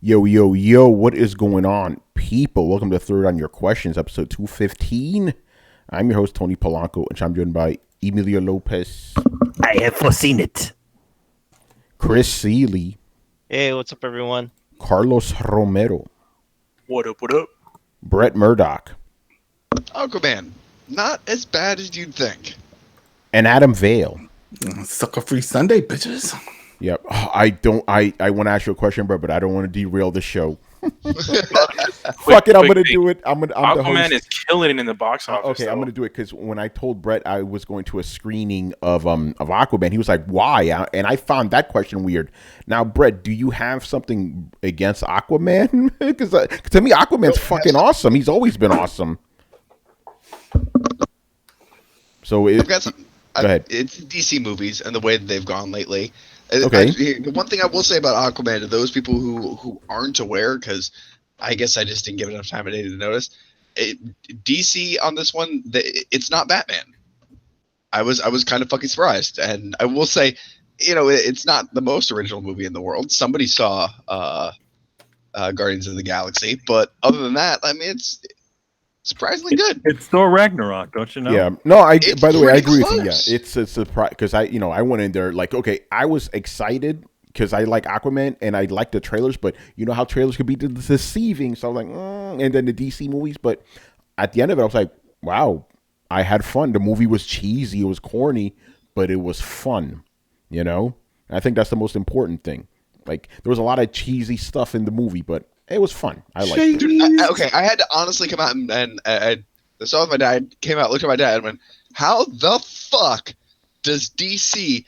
Yo, yo, yo, what is going on, people? Welcome to Throwdown Your Questions, episode 215. I'm your host, Tony Polanco, and I'm joined by Emilio Lopez, I have foreseen it. Chris Seeley, Hey, what's up, everyone? Carlos Romero, What up, what up? Brett Murdoch, Aquaman, not as bad as you'd think. and Adam Vale. Sucker free Sunday, bitches. Yep. I want to ask you a question, Brett, but I don't want to derail the show. Fuck it, I'm gonna do it. I'm the Aquaman host. is killing it in the box office. Okay, I'm though. gonna do it because when I told Brett I was going to a screening of Aquaman, he was like, "Why?" And I found that question weird. Now, Brett, do you have something against Aquaman? Because to me, Aquaman's fucking awesome. He's always been awesome. So I've got some. Go ahead. It's DC movies and the way that they've gone lately. Okay. The one thing I will say about Aquaman to those people who aren't aware, because I guess I just didn't give enough time of day to notice, DC on this one, it's not Batman. I was kind of fucking surprised, and I will say, it's not the most original movie in the world. Somebody saw Guardians of the Galaxy, but other than that, I mean, it's surprisingly good. It's Thor Ragnarok, don't you know? Yeah. No, It's by the way, I pretty agree with you. Yeah, close. it's a surprise because I went in there like, okay, I was excited because I like Aquaman and I like the trailers, but you know how trailers could be deceiving. So I was like, and then the DC movies, but at the end of it, I was like, wow, I had fun. The movie was cheesy, it was corny, but it was fun. You know, and I think that's the most important thing. Like there was a lot of cheesy stuff in the movie, but it was fun. I liked it. Dude, I had to honestly come out and I saw with my dad, came out, looked at my dad, and went, how the fuck does DC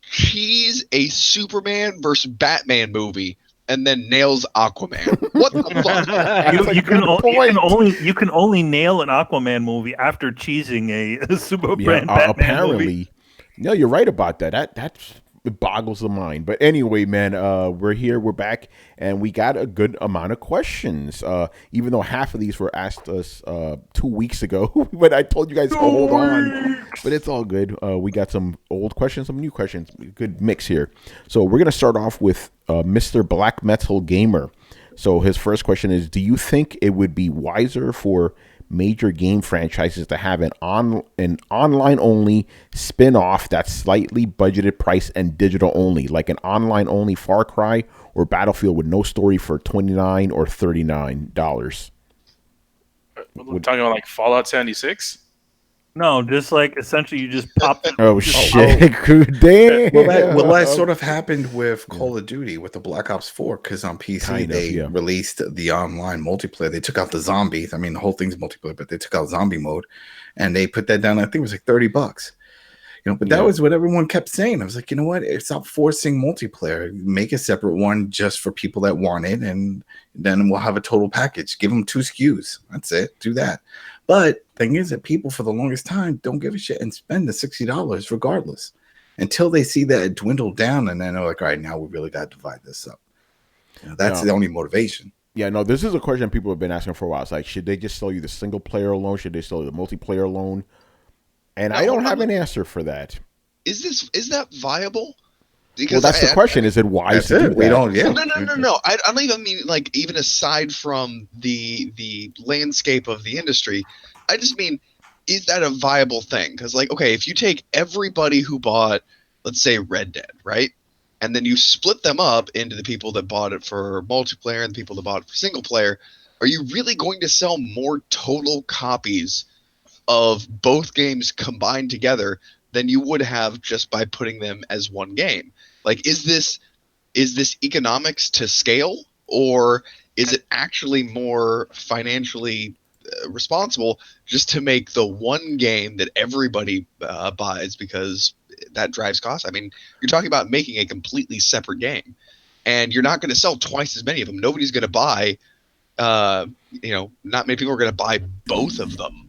cheese a Superman versus Batman movie and then nails Aquaman? What the fuck? That's a You can good point. only nail an Aquaman movie after cheesing a Superman Yeah, Batman apparently. movie. No, you're right about that. It boggles the mind. But anyway, man, we're here, we're back, and we got a good amount of questions. Even though half of these were asked us 2 weeks ago, but I told you guys to hold on. But it's all good. We got some old questions, some new questions. Good mix here. So we're gonna start off with Mr. Black Metal Gamer. So his first question is: do you think it would be wiser for major game franchises to have an online only spin-off that's slightly budgeted price and digital only, like an online only Far Cry or Battlefield with no story for $29 or $39? We're talking about like Fallout 76. No, just like essentially you just pop it. Oh shit! Damn. Well, that sort of happened with Call of Duty with the Black Ops 4, because on PC Kind of, they yeah. released the online multiplayer. They took out the zombies. I mean, the whole thing's multiplayer, but they took out zombie mode, and they put that down. I think it was like $30. But that was what everyone kept saying. I was like, you know what? Stop forcing multiplayer. Make a separate one just for people that want it, and then we'll have a total package. Give them 2 SKUs. That's it. Do that. But thing is that people for the longest time don't give a shit and spend the $60 regardless until they see that it dwindle down, and then they're like, all right, now we really got to divide this up. That's the only motivation. Yeah, no, this is a question people have been asking for a while. It's like, should they just sell you the single player alone? Should they sell you the multiplayer alone? And I don't have an answer for that. Is that viable? Well, that's the question. Is it wise That's to do it. that? We don't. Yeah. No. I don't even mean like even aside from the landscape of the industry. I just mean, is that a viable thing? Because like, okay, if you take everybody who bought, let's say, Red Dead, right, and then you split them up into the people that bought it for multiplayer and the people that bought it for single player, are you really going to sell more total copies of both games combined together than you would have just by putting them as one game? Like, is this economics to scale, or is it actually more financially responsible just to make the one game that everybody buys because that drives costs? I mean, you're talking about making a completely separate game, and you're not going to sell twice as many of them. Nobody's going to buy, not many people are going to buy both of them.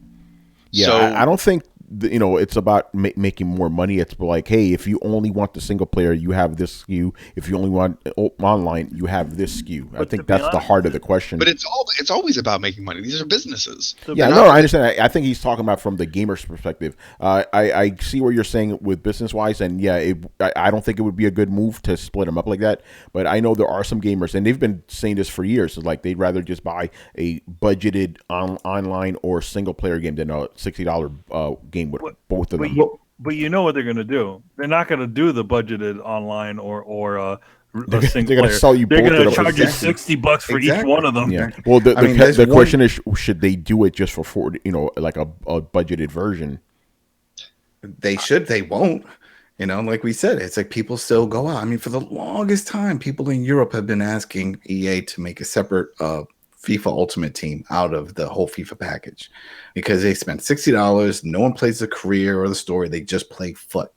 Yeah, So- I don't think it's about making more money. It's like, hey, if you only want the single player, you have this SKU. If you only want online, you have this SKU. I But to think be that's the honest, heart of the question. But it's always about making money. These are businesses. Yeah, They're no, not I really- understand. I think he's talking about from the gamer's perspective. I see what you're saying with business wise, and yeah, I don't think it would be a good move to split them up like that. But I know there are some gamers, and they've been saying this for years. It's like they'd rather just buy a budgeted online or single player game than a $60 game with both of them. But you know what they're going to do? They're not going to do the budgeted online or a single They're going to player. sell you They're both going of to them. charge you Exactly. $60 for each Exactly. one of them. Yeah. Well, the there's question is, should they do it just for 40, like a budgeted version? They should. They won't. Like we said, it's like people still go out. I mean, for the longest time, people in Europe have been asking EA to make a separate FIFA Ultimate Team out of the whole FIFA package because they spend $60. No one plays the career or the story. They just play foot.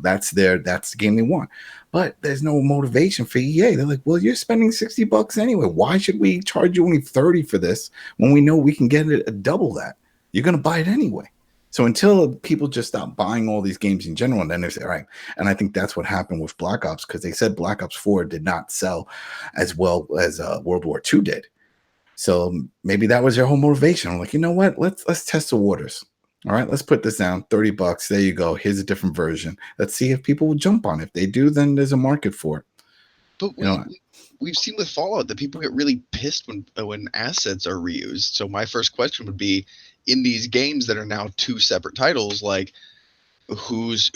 That's the game they want. But there's no motivation for EA. They're like, well, you're spending $60 anyway. Why should we charge you only 30 for this when we know we can get it at double that? You're going to buy it anyway. So until people just stop buying all these games in general, and then they say, all right. And I think that's what happened with Black Ops, because they said Black Ops 4 did not sell as well as World War II did. So maybe that was their whole motivation. I'm like, you know what? Let's test the waters. All right, let's put this down. $30. There you go. Here's a different version. Let's see if people will jump on it. If they do, then there's a market for it. But we've seen with Fallout that people get really pissed when assets are reused. So my first question would be, in these games that are now two separate titles, like who's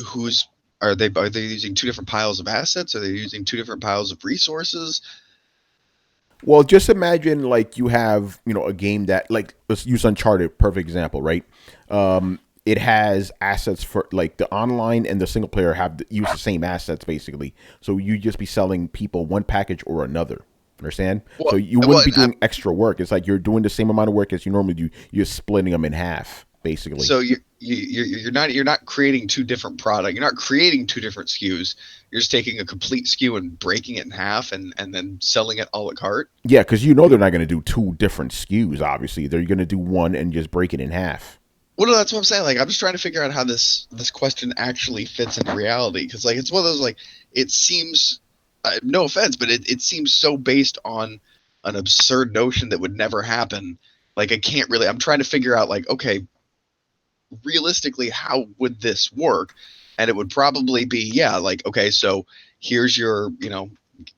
are they using two different piles of assets? Are they using two different piles of resources? Well, just imagine like you have, a game that, like, let's use Uncharted, perfect example, right? It has assets for like the online and the single player use the same assets basically. So you just be selling people one package or another. Understand? Well, so you wouldn't be doing extra work. It's like you're doing the same amount of work as you normally do. You're splitting them in half, basically. So you're not creating two different products. You're not creating two different SKUs. You're just taking a complete SKU and breaking it in half and then selling it a la carte. Yeah, because they're not going to do two different SKUs. Obviously, they're going to do one and just break it in half. Well, no, that's what I'm saying. Like, I'm just trying to figure out how this question actually fits into reality, because like it's one of those, like, it seems. No offense, but it seems so based on an absurd notion that would never happen. Like, I'm trying to figure out, like, okay, realistically, how would this work? And it would probably be, yeah, like, okay, so here's your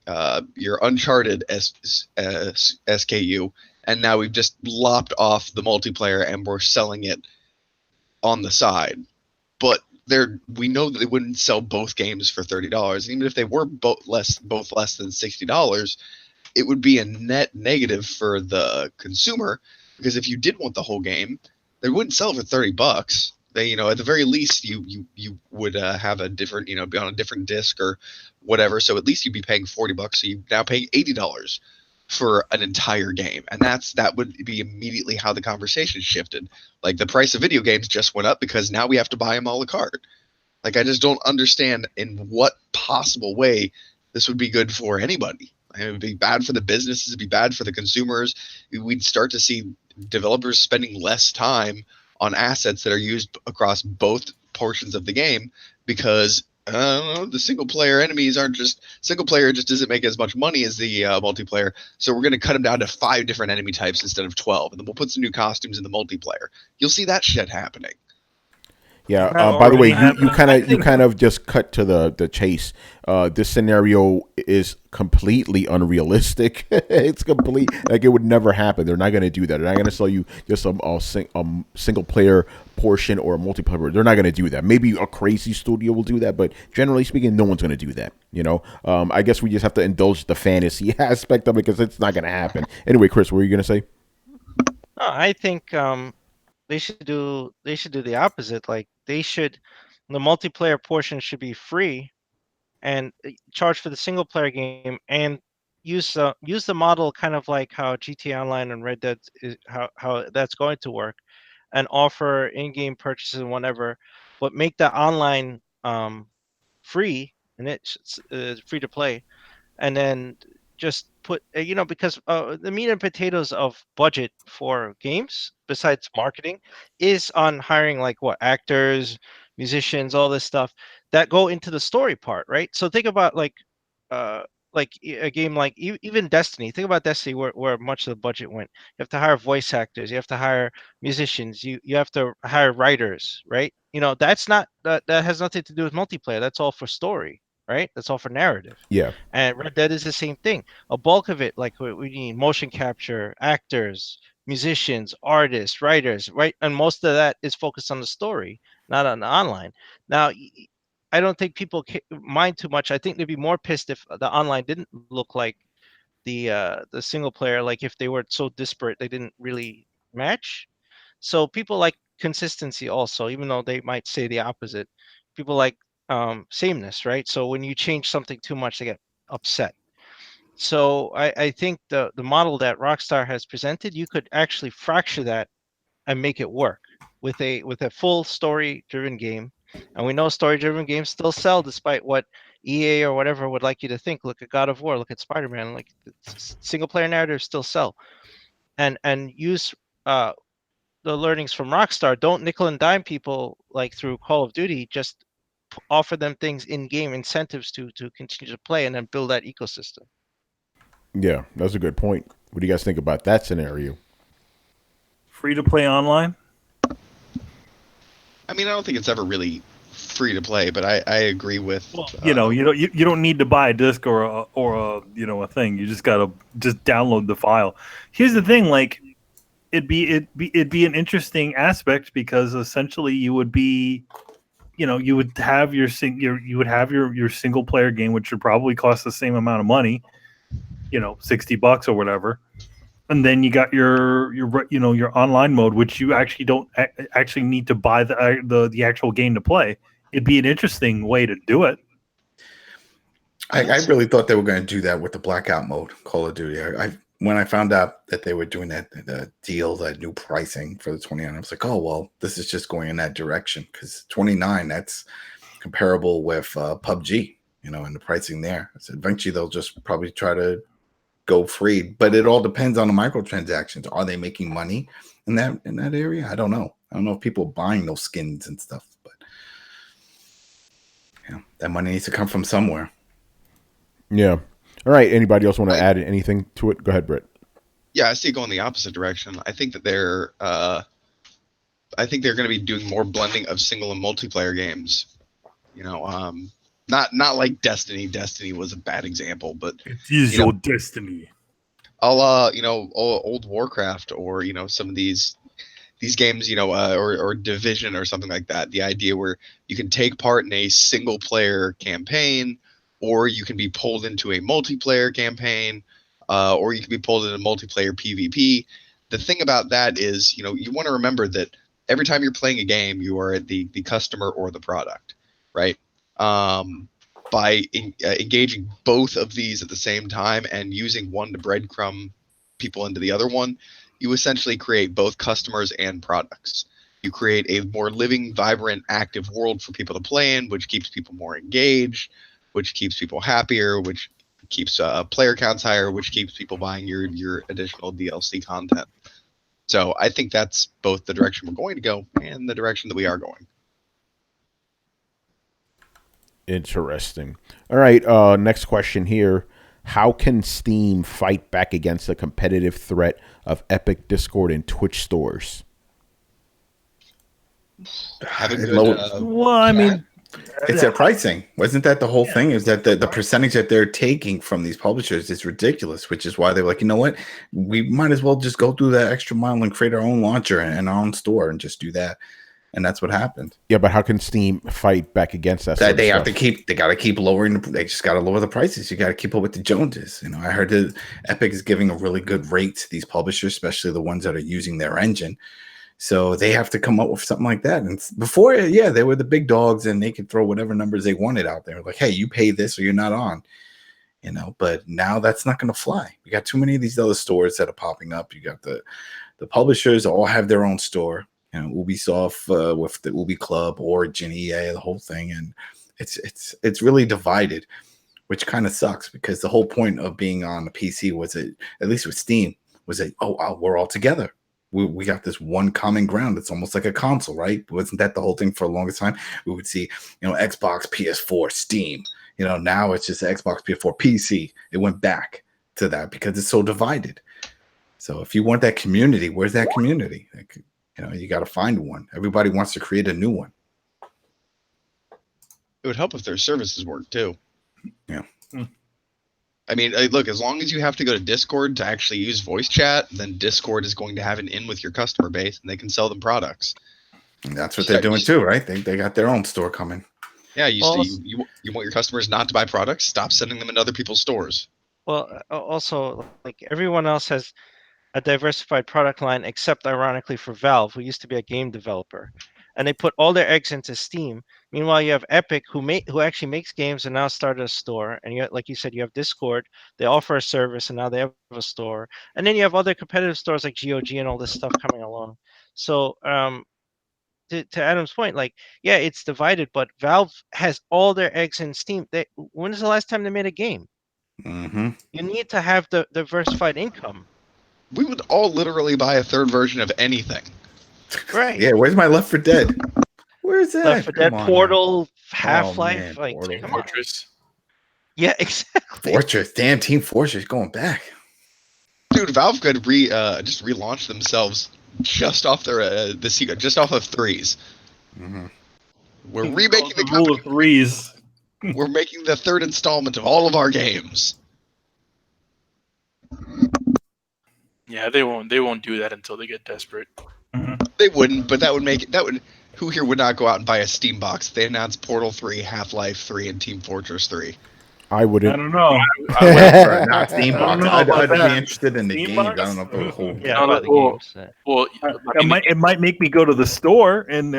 Uncharted SKU, and now we've just lopped off the multiplayer and we're selling it on the side. But we know that they wouldn't sell both games for $30. Even if they were both less than $60, it would be a net negative for the consumer, because if you did want the whole game, they wouldn't sell it for $30. They, at the very least, you would have a different, be on a different disc or whatever. So at least you'd be paying $40. So you're now paying $80 for an entire game, and that would be immediately how the conversation shifted. Like, the price of video games just went up because now we have to buy them a la carte. Like, I just don't understand in what possible way this would be good for anybody. It would be bad for the businesses. It'd be bad for the consumers. We'd start to see developers spending less time on assets that are used across both portions of the game, because the single player enemies aren't just single player just doesn't make as much money as the multiplayer. So we're going to cut them down to 5 different enemy types instead of 12, and then we'll put some new costumes in the multiplayer. You'll see that shit happening. Yeah. That By the way, already you happened. kind of just cut to the chase. This scenario is completely unrealistic. It's complete, like, it would never happen. They're not going to do that. They're not going to sell you just a single player portion or a multiplayer. They're not going to do that. Maybe a crazy studio will do that, but generally speaking, no one's going to do that. I guess we just have to indulge the fantasy aspect of it, because it's not going to happen. Anyway, Chris, what were you going to say? I think they should do the opposite. Like, the multiplayer portion should be free, and charge for the single player game, and use the model kind of like how GTA Online and Red Dead is, how that's going to work, and offer in-game purchases and whatever, but make the online free, and it's free to play, and then just put because the meat and potatoes of budget for games, besides marketing, is on hiring like what actors, musicians, all this stuff that go into the story part, right? So think about uh a game like even Destiny. Think about Destiny, where much of the budget went. You have to hire voice actors, you have to hire musicians, you have to hire writers, right? That's not that has nothing to do with multiplayer. That's all for story, right? That's all for narrative. Yeah. And Red Dead is the same thing. A bulk of it, like we need motion capture, actors, musicians, artists, writers, right? And most of that is focused on the story, not on the online. Now, I don't think people mind too much. I think they'd be more pissed if the online didn't look like the single player, like if they were so disparate they didn't really match. So people like consistency also, even though they might say the opposite. People like sameness, right? So when you change something too much, they get upset. So I think the model that Rockstar has presented, you could actually fracture that and make it work with a full story driven game. And we know story driven games still sell despite what EA or whatever would like you to think. Look at God of War, look at Spider-Man, like single player narratives still sell. And use the learnings from Rockstar. Don't nickel and dime people like through Call of Duty. Just offer them things in game, incentives to continue to play, and then build that ecosystem. Yeah, that's a good point. What do you guys think about that scenario? Free to play online? I mean, I don't think it's ever really free to play, but I agree with. Well, you don't need to buy a disc or a thing. You just gotta just download the file. Here's the thing, like it'd be an interesting aspect because essentially you would be, you would have your single player game, which would probably cost the same amount of money, $60 or whatever. And then you got your online mode, which you actually don't actually need to buy the actual game to play. It'd be an interesting way to do it. I really thought they were going to do that with the blackout mode, Call of Duty. When I found out that they were doing that that new pricing for the 29, I was like, oh well, this is just going in that direction because 29 that's comparable with PUBG, and the pricing there. I said eventually they'll just probably try to go free, but it all depends on the microtransactions. Are they making money in that area? I don't know. I don't know if people are buying those skins and stuff, but that money needs to come from somewhere. Yeah. All right. Anybody else want to add anything to it? Go ahead, Britt. Yeah, I see it going the opposite direction. I think that they're going to be doing more blending of single and multiplayer games. Not like Destiny. Destiny was a bad example, but it is your destiny. Old Warcraft or some of these games, or Division or something like that. The idea where you can take part in a single player campaign, or you can be pulled into a multiplayer campaign, or you can be pulled into multiplayer PvP. The thing about that is, you want to remember that every time you're playing a game, you are the customer or the product, right? By engaging both of these at the same time and using one to breadcrumb people into the other one, you essentially create both customers and products. You create a more living, vibrant, active world for people to play in, which keeps people more engaged, which keeps people happier, which keeps player counts higher, which keeps people buying your additional DLC content. So I think that's both the direction we're going to go and the direction that we are going. Interesting. All right. Next question here. How can Steam fight back against the competitive threat of Epic, Discord, and Twitch stores? Have a good. Well, I mean, it's their pricing. Wasn't that the whole thing? Is that the percentage that they're taking from these publishers is ridiculous, which is why they're like, you know what? We might as well just go through that extra mile and create our own launcher and our own store and just do that. And that's what happened. Yeah, but how can Steam fight back against that? That they got to keep lowering. They just got to lower the prices. You got to keep up with the Joneses. I heard that Epic is giving a really good rate to these publishers, especially the ones that are using their engine. So they have to come up with something like that. And before, they were the big dogs and they could throw whatever numbers they wanted out there. Like, hey, you pay this or you're not on. But now that's not going to fly. We got too many of these other stores that are popping up. You got the publishers all have their own store. Ubisoft with the Ubi Club, Origin, EA, the whole thing, and it's really divided. which kind of sucks because the whole point of being on the PC was at least with Steam, was that, we're all together. We got this one common ground. It's almost like a console, right? Wasn't that the whole thing for the longest time? We would see, Xbox, PS4, Steam. Now it's just Xbox, PS4, PC. It went back to that because it's so divided. So if you want that community, where's that community? Like, you got to find one. Everybody wants to create a new one. It would help if their services worked too. Yeah. I mean, look, as long as you have to go to Discord to actually use voice chat, then Discord is going to have an in with your customer base, and they can sell them products. And that's what they're doing too, right? They got their own store coming. Yeah, you want your customers not to buy products? Stop sending them in other people's stores. Well, also, like everyone else has a diversified product line, except ironically for Valve, who used to be a game developer, and they put all their eggs into Steam. Meanwhile, you have Epic, who actually makes games and now started a store. And like you said, you have Discord. They offer a service, and now they have a store. And then you have other competitive stores like GOG and all this stuff coming along. So, to Adam's point, like, yeah, it's divided, but Valve has all their eggs in Steam. When is the last time they made a game? Mm-hmm. You need to have the diversified income. We would all literally buy a third version of anything. Right. Yeah, where's my Left 4 Dead? Where's that? Left 4 Dead, Portal, Half-Life, man, like Portal. come on. Fortress. Yeah, exactly. Fortress, damn, Team Fortress going back. Dude, Valve could just relaunch themselves just off their just off of threes. Mm-hmm. We're remaking the rule of threes. We're making the third installment of all of our games. Yeah, they won't do that until they get desperate. They wouldn't, but who here would not go out and buy a Steam box if they announced Portal 3, Half-Life 3, and Team Fortress 3? I wouldn't. I don't know. I went for not Steam I don't box. know I'd about be that. interested in the Steam games. box? I don't know if the whole. Yeah, No, by the well, games. Well, It might make me go to the store and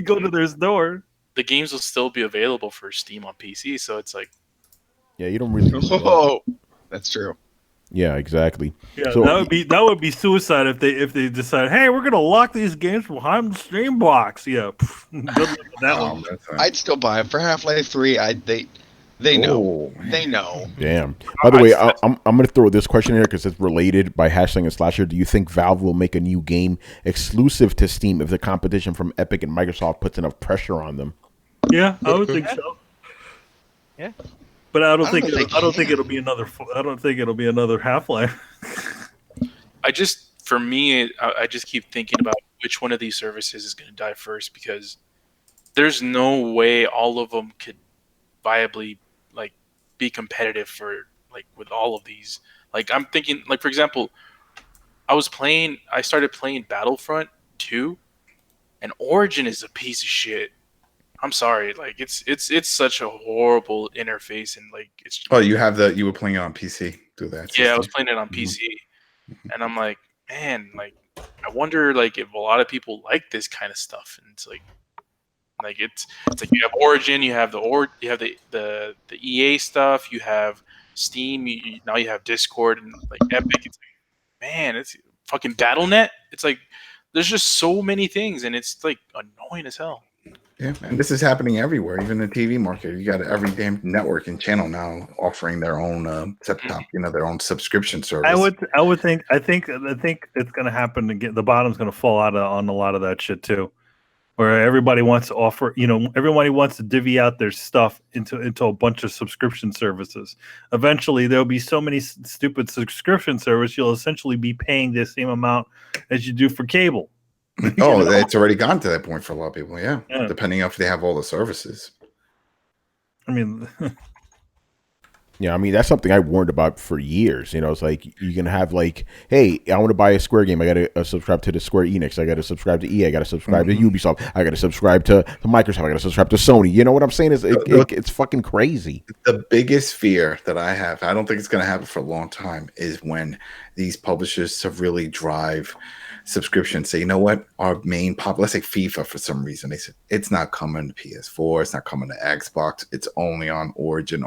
go to their store. the games will still be available for Steam on PC, so it's like, Yeah, you don't really. Oh, that's true. Yeah, exactly. Yeah, So- that would be suicide if they decide, hey, we're gonna lock these games behind the Steam box. Yeah, good luck with that one. That's right. I'd still buy them for Half-Life 3. They know. Oh, man. They know. Damn. By the way, I'm going to throw this question in here because it's related by hashtag and slasher. Do you think Valve will make a new game exclusive to Steam if the competition from Epic and Microsoft puts enough pressure on them? Yeah, I would think so. Yeah. But I don't I think don't know if they I don't think can. it'll be another Half-Life. for me, I just keep thinking about which one of these services is going to die first, because there's no way all of them could viably be competitive for with all of these. I'm thinking, for example, I started playing Battlefront 2, and Origin is a piece of shit. I'm sorry, it's such a horrible interface, and it's. Oh, you were playing it on PC through that. Yeah, I system. was playing it on PC, and I'm like, man, I wonder if a lot of people like this kind of stuff, and it's it's you have Origin, you have the EA stuff, you have Steam, now you have Discord and Epic. It's man, it's fucking BattleNet. It's there's just so many things, and it's annoying as hell. Yeah, and this is happening everywhere, even in the TV market. You got every damn network and channel now offering their own set-top, their own subscription service. I think it's gonna happen again. The bottom's gonna fall out on a lot of that shit too, where everybody wants to offer. Everybody wants to divvy out their stuff into a bunch of subscription services. Eventually, there'll be so many stupid subscription services, you'll essentially be paying the same amount as you do for cable. Oh, it's already gotten to that point for a lot of people. Yeah, Yeah. depending on if they have all the services. I mean, Yeah, I mean, that's something I warned about for years. It's you can have hey, I want to buy a Square game. I got to subscribe to the Square Enix. I got to subscribe to EA. I got to subscribe to Ubisoft. I got to subscribe to Microsoft. I got to subscribe to Sony. You know what I'm saying? It's fucking crazy. The biggest fear that I have, I don't think it's going to happen for a long time, is when these publishers to really drive subscription. Say, you know what? Our main let's say FIFA, for some reason, they said it's not coming to PS4, it's not coming to Xbox, it's only on Origin.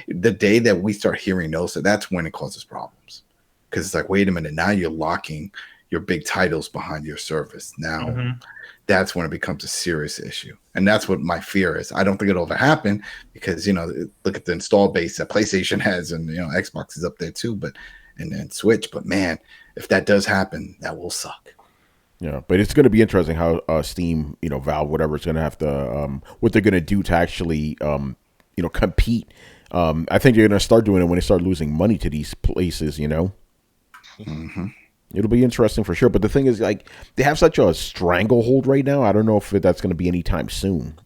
The day that we start hearing those, so that's when it causes problems. Because it's wait a minute, now you're locking your big titles behind your service. Now, Mhm. that's when it becomes a serious issue. And that's what my fear is. I don't think it'll ever happen because, look at the install base that PlayStation has and, Xbox is up there too, but and then Switch. But man, if that does happen, that will suck. Yeah, but it's going to be interesting how Steam, Valve, whatever, is going to have to, what they're going to do to actually, compete. I think they're going to start doing it when they start losing money to these places, Mm-hmm. It'll be interesting for sure. But the thing is, like, they have such a stranglehold right now. I don't know if that's going to be anytime soon,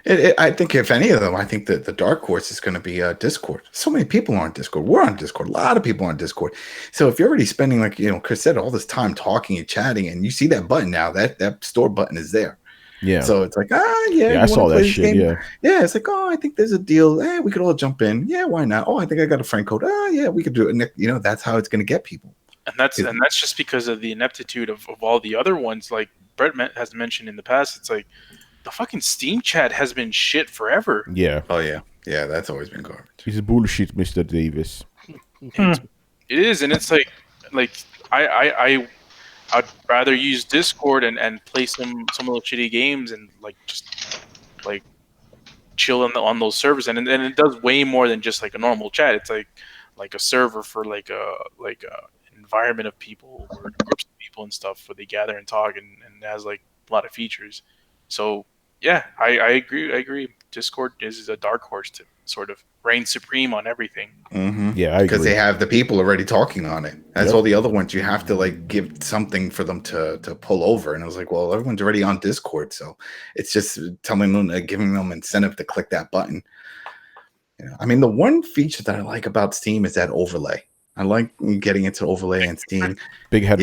I think if any of them, I think that the dark horse is going to be Discord. So many people are on Discord. We're on Discord. A lot of people are on Discord. So if you're already spending, like, Chris said, all this time talking and chatting, and you see that button now, that store button is there. Yeah. So it's like, I saw that shit. Game? Yeah. Yeah. It's like, I think there's a deal. Hey, we could all jump in. Yeah, why not? Oh, I think I got a friend code. Yeah, we could do it. And, that's how it's going to get people. And that's just because of the ineptitude of all the other ones. Like Brett has mentioned in the past, it's like the fucking Steam chat has been shit forever. Yeah. Oh yeah, yeah. That's always been garbage. He's bullshit, Mr. Davis. It is, and it's like I'd rather use Discord and play some of those shitty games and just chill on those servers, and it does way more than just like a normal chat. It's like a server for like a environment of people or groups of people and stuff where they gather and talk, and it has like a lot of features. So yeah, I agree. Discord is a dark horse to sort of reign supreme on everything. Mm-hmm. Yeah, I agree. Because they have the people already talking on it. As all the other ones, you have to like give something for them to pull over. And I was like, well, everyone's already on Discord, so it's just telling them, giving them incentive to click that button. I mean, the one feature that I like about Steam is that overlay. I like getting into overlay and Steam. Big head,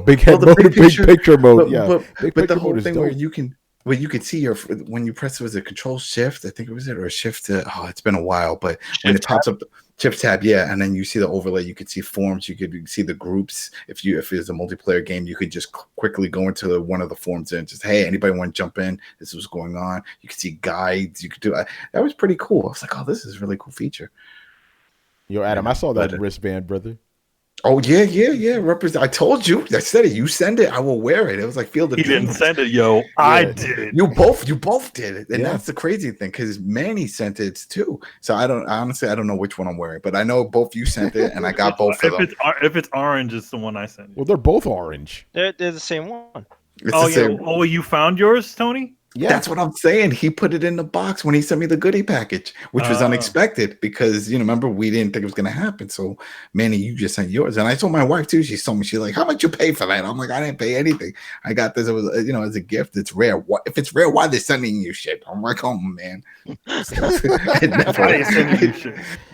big picture mode. But the whole thing where you could see when you press, was it Control Shift? I think it was or Shift. It's been a while, but when it pops up, Shift tab, yeah, and then you see the overlay. You could see forms. You could see the groups. If it's a multiplayer game, you could just quickly go into one of the forms and just, hey, anybody want to jump in? This is what's going on. You could see guides. You could do that. Was pretty cool. I was like, oh, this is a really cool feature. Yo, Adam, I saw that wristband, brother. Oh yeah. I told you. I said it. You send it, I will wear it. It was like Field of He Dreams. didn't send it, yo. Yeah. I did it. You both did it, and that's the crazy thing because Manny sent it too. So I don't know which one I'm wearing, but I know both you sent it, and I got both of them. If it's orange, it's the one I sent. Well, they're both orange. They're the same one. Oh, you found yours, Tony? Yeah, that's what I'm saying. He put it in the box when he sent me the goodie package, which was unexpected because remember we didn't think it was going to happen. So, Manny, you just sent yours, and I told my wife too. She told me, she's like, "How much you pay for that?" I'm like, "I didn't pay anything. I got this. It was as a gift. It's rare. If it's rare, why are they sending you shit?" I'm like, "Oh man, it never ends."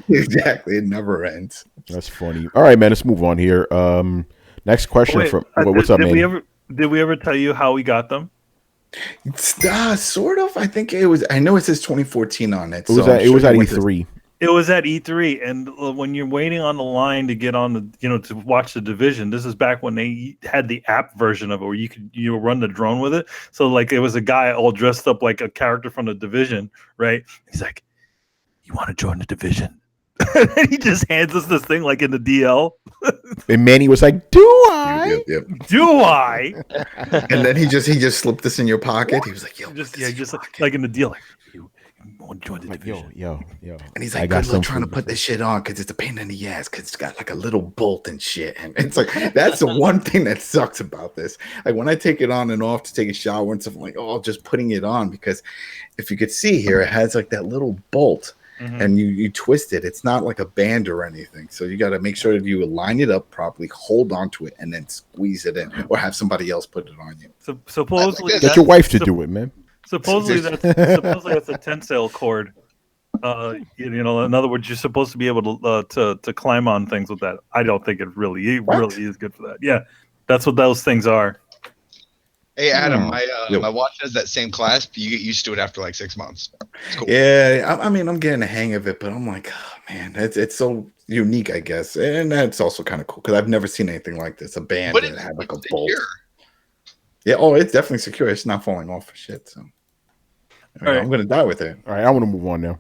Exactly, it never ends. That's funny. All right, man. Let's move on here. Next question from what's up, man? Did we ever tell you how we got them? Sort of. I think it was. I know it says 2014 on it. It was at E3. It was at E3, and when you're waiting on the line to get on the, to watch the Division, this is back when they had the app version of it where you could run the drone with it. So like it was a guy all dressed up like a character from the Division, right? He's like, "You want to join the Division?" And he just hands us this thing like in the DL. And Manny was like, "Do I? Yep. Do I?" And then he just slipped this in your pocket. He was like, "Yo, just like in the deal, like you want to join the Division?" Yo. And he's like, "Good luck trying to put this shit on because it's a pain in the ass because it's got like a little bolt and shit." And it's like that's the one thing that sucks about this. Like when I take it on and off to take a shower and stuff, I'm like, "Oh, just putting it on," because if you could see here, it has like that little bolt. Mm-hmm. And you twist it. It's not like a band or anything. So you got to make sure that you line it up properly, hold on to it, and then squeeze it in, or have somebody else put it on you. So supposedly, get your wife to do it, man. Supposedly that's a tensile cord. In other words, you're supposed to be able to climb on things with that. I don't think it really is good for that. Yeah, that's what those things are. Hey Adam, my watch has that same clasp. You get used to it after like 6 months. It's cool. Yeah, I mean, I'm getting the hang of it, but I'm like, oh, man, it's so unique, I guess, and that's also kind of cool because I've never seen anything like this. A band that had like a bolt. Yeah, it's definitely secure. It's not falling off for shit. So I mean, I'm gonna die with it. All right, I want to move on now.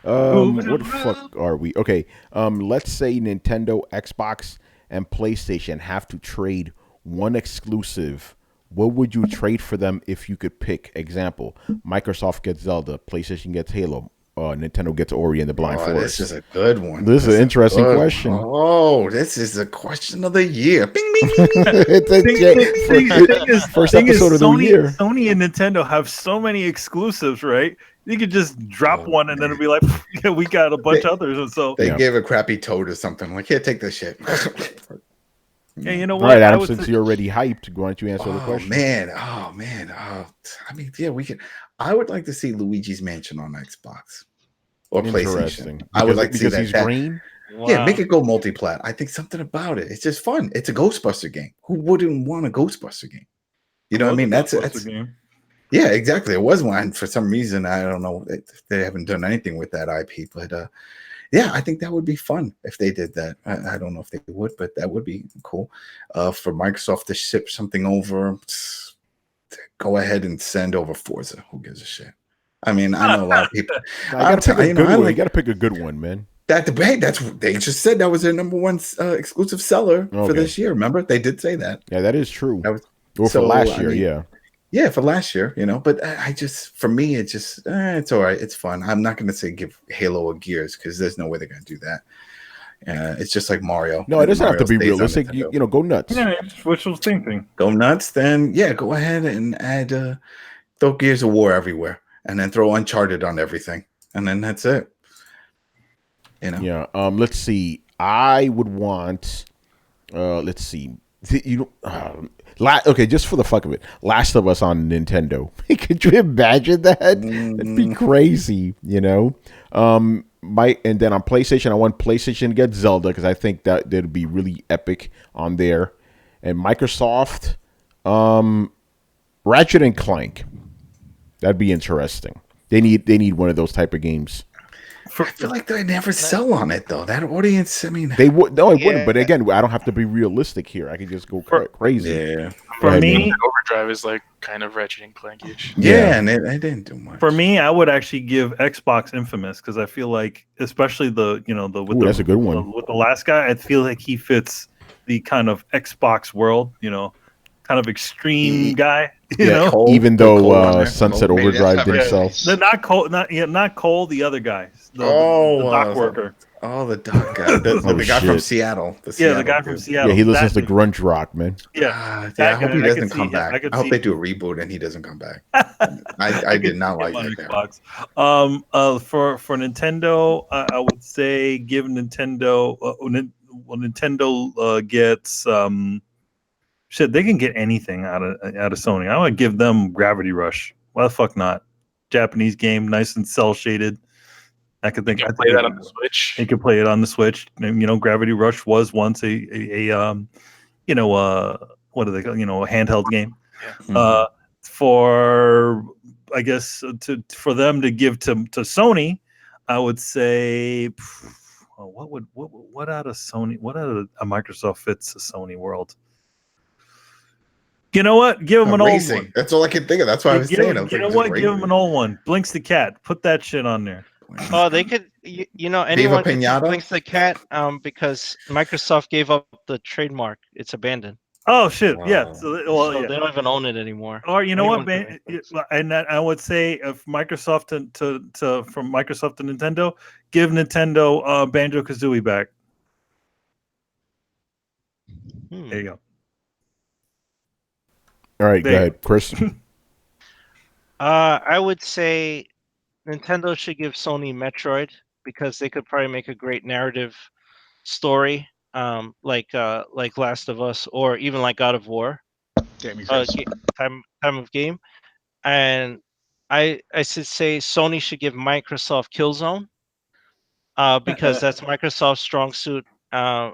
Moving What the fuck are we? Okay, let's say Nintendo, Xbox, and PlayStation have to trade one exclusive. What would you trade for them if you could pick? Example: Microsoft gets Zelda, PlayStation gets Halo, Nintendo gets Ori and the Blind Oh, Forest. this is a good one. This is an interesting good question. one. Oh, this is the question of the year. Bing, bing, bing, bing, bing. It's a first thing is, episode of the Sony, year. Sony and Nintendo have so many exclusives, right? You could just drop Oh, one and then it'd be like, yeah, we got a bunch of others. And so, They Yeah. gave a crappy Toad or something. Like, here, take this shit. yeah, you know All what? right, I Adam, would since say- you're already hyped, why don't you answer the question? Oh man. I mean, yeah, we can. I would like to see Luigi's Mansion on Xbox or Interesting. PlayStation. I would like to see because that. he's that- green. Yeah, make it go multiplat. I think something about it. It's just fun. It's a Ghostbuster game. Who wouldn't want a Ghostbuster game? You know what I mean? That's game. yeah, exactly. It was one for some reason. I don't know. They haven't done anything with that IP, but yeah, I think that would be fun if they did that. I don't know if they would, but that would be cool. For Microsoft to ship something over, go ahead and send over Forza. Who gives a shit? I mean, I know a lot of people. You gotta pick a good one. like You gotta pick a good one, man. that debate. That's they just said that was their number one exclusive seller for Okay. this year. Remember, they did say that. Yeah, that is true. That was Or for so, last I year, mean, yeah. Yeah, for last year, but I just, for me, it just, it's all right. It's fun. I'm not going to say give Halo a Gears because there's no way they're going to do that. It's just like Mario. No, it doesn't have to be stays on realistic. Nintendo. You know, go nuts. Yeah, it's wishful thinking. Go nuts, then yeah, go ahead and add, throw Gears of War everywhere and then throw Uncharted on everything. And then that's it. Yeah. Let's see. I would want, let's see. Okay, just for the fuck of it, Last of Us on Nintendo. Could you imagine that? That'd be crazy, you know. And then on PlayStation, I want PlayStation to get Zelda because I think that'd be really epic on there. And Microsoft, Ratchet and Clank. That'd be interesting. They need one of those type of games. I feel like they never sell on it though. That audience, I mean, They would no, it Yeah. wouldn't. But again, I don't have to be realistic here. I can just go crazy. yeah, For ahead, me, man. Overdrive is like kind of Ratchet and Clankish. yeah, and they didn't do much. for me, I would actually give Xbox Infamous because I feel like, especially That's a good one. with the last guy, I feel like he fits the kind of Xbox world, kind of extreme guy. You know, Cole, Even Cole though on there. Sunset Cole. Maybe that's Overdrive not didn't very sell. nice. they're not Cole, the other guy, the dock worker. Oh, the doc guy, the guy from shit. Seattle. Yeah, the guy from dude. Seattle. Yeah, he listens to That- grunge rock, man. Yeah, I that hope guy, he I doesn't could come see- I back. could I hope see- they do a reboot and he doesn't come back. I did not like on that there. Xbox. For Nintendo, I would say give Nintendo. Nintendo gets shit. They can get anything out of Sony. I would give them Gravity Rush. Why the fuck not? Japanese game, nice and cell shaded. I could think. You I can think play that on the Switch. You could play it on the Switch. And, Gravity Rush was once a what are they called? A handheld game. Mhm. For I guess for them to give to Sony, I would say what out of Sony, what out of a Microsoft fits a Sony world? You know what? Give them an Racing. old one. That's all I can think of. That's what I was saying. I was You like, know just what? Give them racing. an old one. Blinks the Cat. Put that shit on there. Oh, they could, anyone could Pinata? Blinks the Cat, because Microsoft gave up the trademark. It's abandoned. Oh shit! Yeah. Wow. So, So yeah. they don't even own it anymore. Or you know what, Anyone man? can And that, I would say if Microsoft from Microsoft to Nintendo, give Nintendo Banjo Kazooie back. Hmm. There you go. All right, go There. ahead, Chris. I would say Nintendo should give Sony Metroid because they could probably make a great narrative story, like Last of Us or even like God of War, Damn you, Chris. time of game. And I should say Sony should give Microsoft Killzone, because that's Microsoft's strong suit. And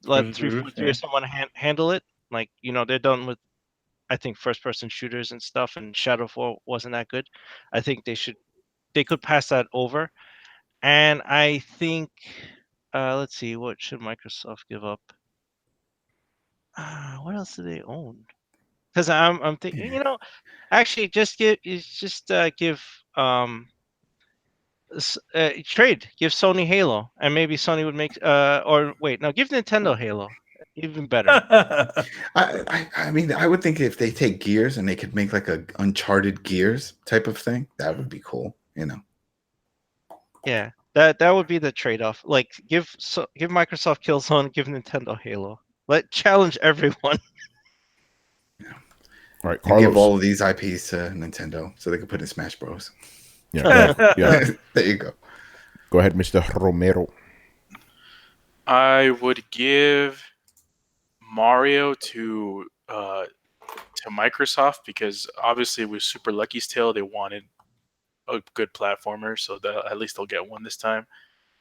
let 343 or someone handle it. Like they're done with, I think, first person shooters and stuff, and Shadowfall wasn't that good. I think they could pass that over. And I think, let's see, what should Microsoft give up? What else do they own? Because I'm thinking, actually give trade, give Sony Halo, and maybe Sony would make or wait, no, give Nintendo Halo, even better. I mean, I would think if they take Gears and they could make like a Uncharted Gears type of thing, that would be cool. Yeah, that would be the trade-off. Like give Microsoft Killzone, give Nintendo Halo. Challenge everyone. All right, And give Carlos. all of these IPs to Nintendo so they could put in Smash Bros. Yeah. There you go. Go ahead, Mr. Romero. I would give Mario to Microsoft because obviously with Super Lucky's Tale they wanted a good platformer, so that at least they'll get one this time.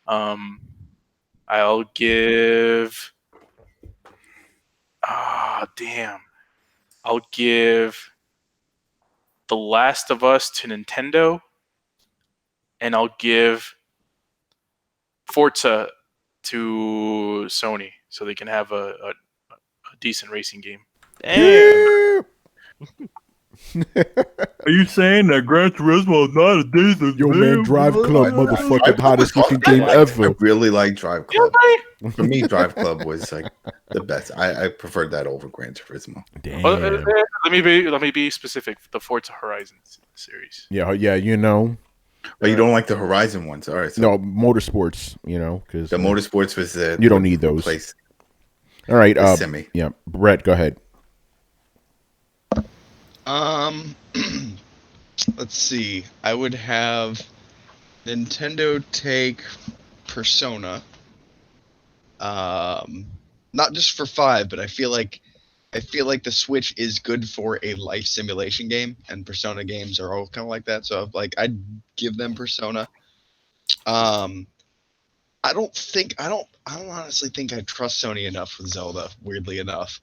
I'll give. I'll give The Last of Us to Nintendo, and I'll give Forza to Sony so they can have a decent racing game. Damn. Are you saying that Gran Turismo is not a decent Yo, man, Drive Club, motherfucking hottest looking game I ever. really like Drive Club. For me, Drive Club was like the best. I preferred that over Gran Turismo. Damn. Let me be specific. The Forza Horizon series. Yeah, But you don't like the Horizon ones, all right? So no, motorsports, because the motorsports was you don't need those. Place. All right, Semi. yeah, Brett, go ahead. Let's see. I would have Nintendo take Persona. Not just for 5, but I feel like the Switch is good for a life simulation game, and Persona games are all kind of like that. So I'd give them Persona. I don't honestly think I trust Sony enough with Zelda, weirdly enough.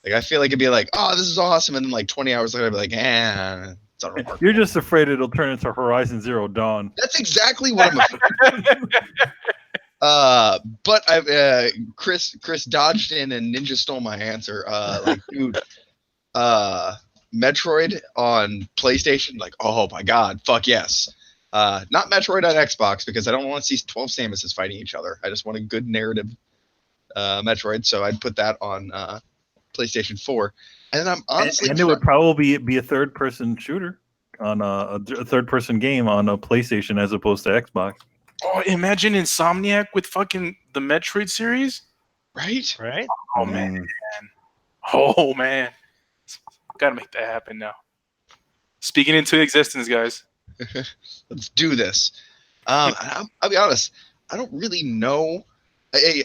Like, I feel like it'd be like, oh, this is awesome, and then like 20 hours later I'd be like, it's unremarkable. You're just afraid it'll turn into Horizon Zero Dawn. That's exactly what I'm afraid of. But I Chris dodged in and Ninja stole my answer. Dude, Metroid on PlayStation, like, oh my god, fuck yes. Not Metroid on Xbox, because I don't want to see 12 Samuses fighting each other. I just want a good narrative Metroid, so I'd put that on PlayStation 4. And then I'm honestly... And it would probably be a third-person shooter on a third-person game on a PlayStation as opposed to Xbox. Oh, imagine Insomniac with fucking the Metroid series. Right? Oh, man. Oh, man. Gotta make that happen now. Speaking into existence, guys. Let's do this. I'll be honest. I don't really know. I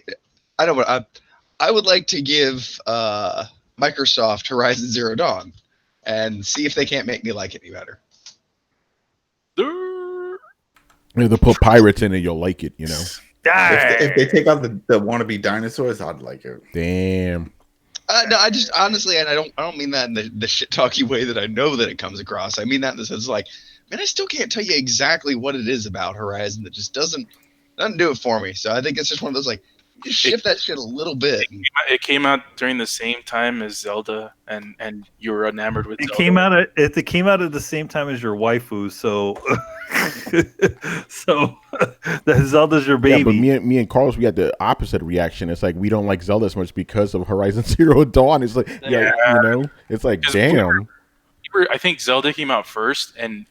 know what I would like to give Microsoft Horizon Zero Dawn and see if they can't make me like it any better. If they put pirates in it, you'll like it, If they take out the wannabe dinosaurs, I'd like it. Damn. No, I just honestly, and I don't mean that in the shit talky way that I know that it comes across. I mean that in the sense like, man, I still can't tell you exactly what it is about Horizon that just doesn't do it for me. So I think it's just one of those like, just shift that shit a little bit. It came out during the same time as Zelda, and you were enamored with It Zelda. came out at the same time as your waifu, so that Zelda's your baby. Yeah, but me and Carlos, we had the opposite reaction. It's like we don't like Zelda as much because of Horizon Zero Dawn. It's like, it's like, damn. I think Zelda came out first, and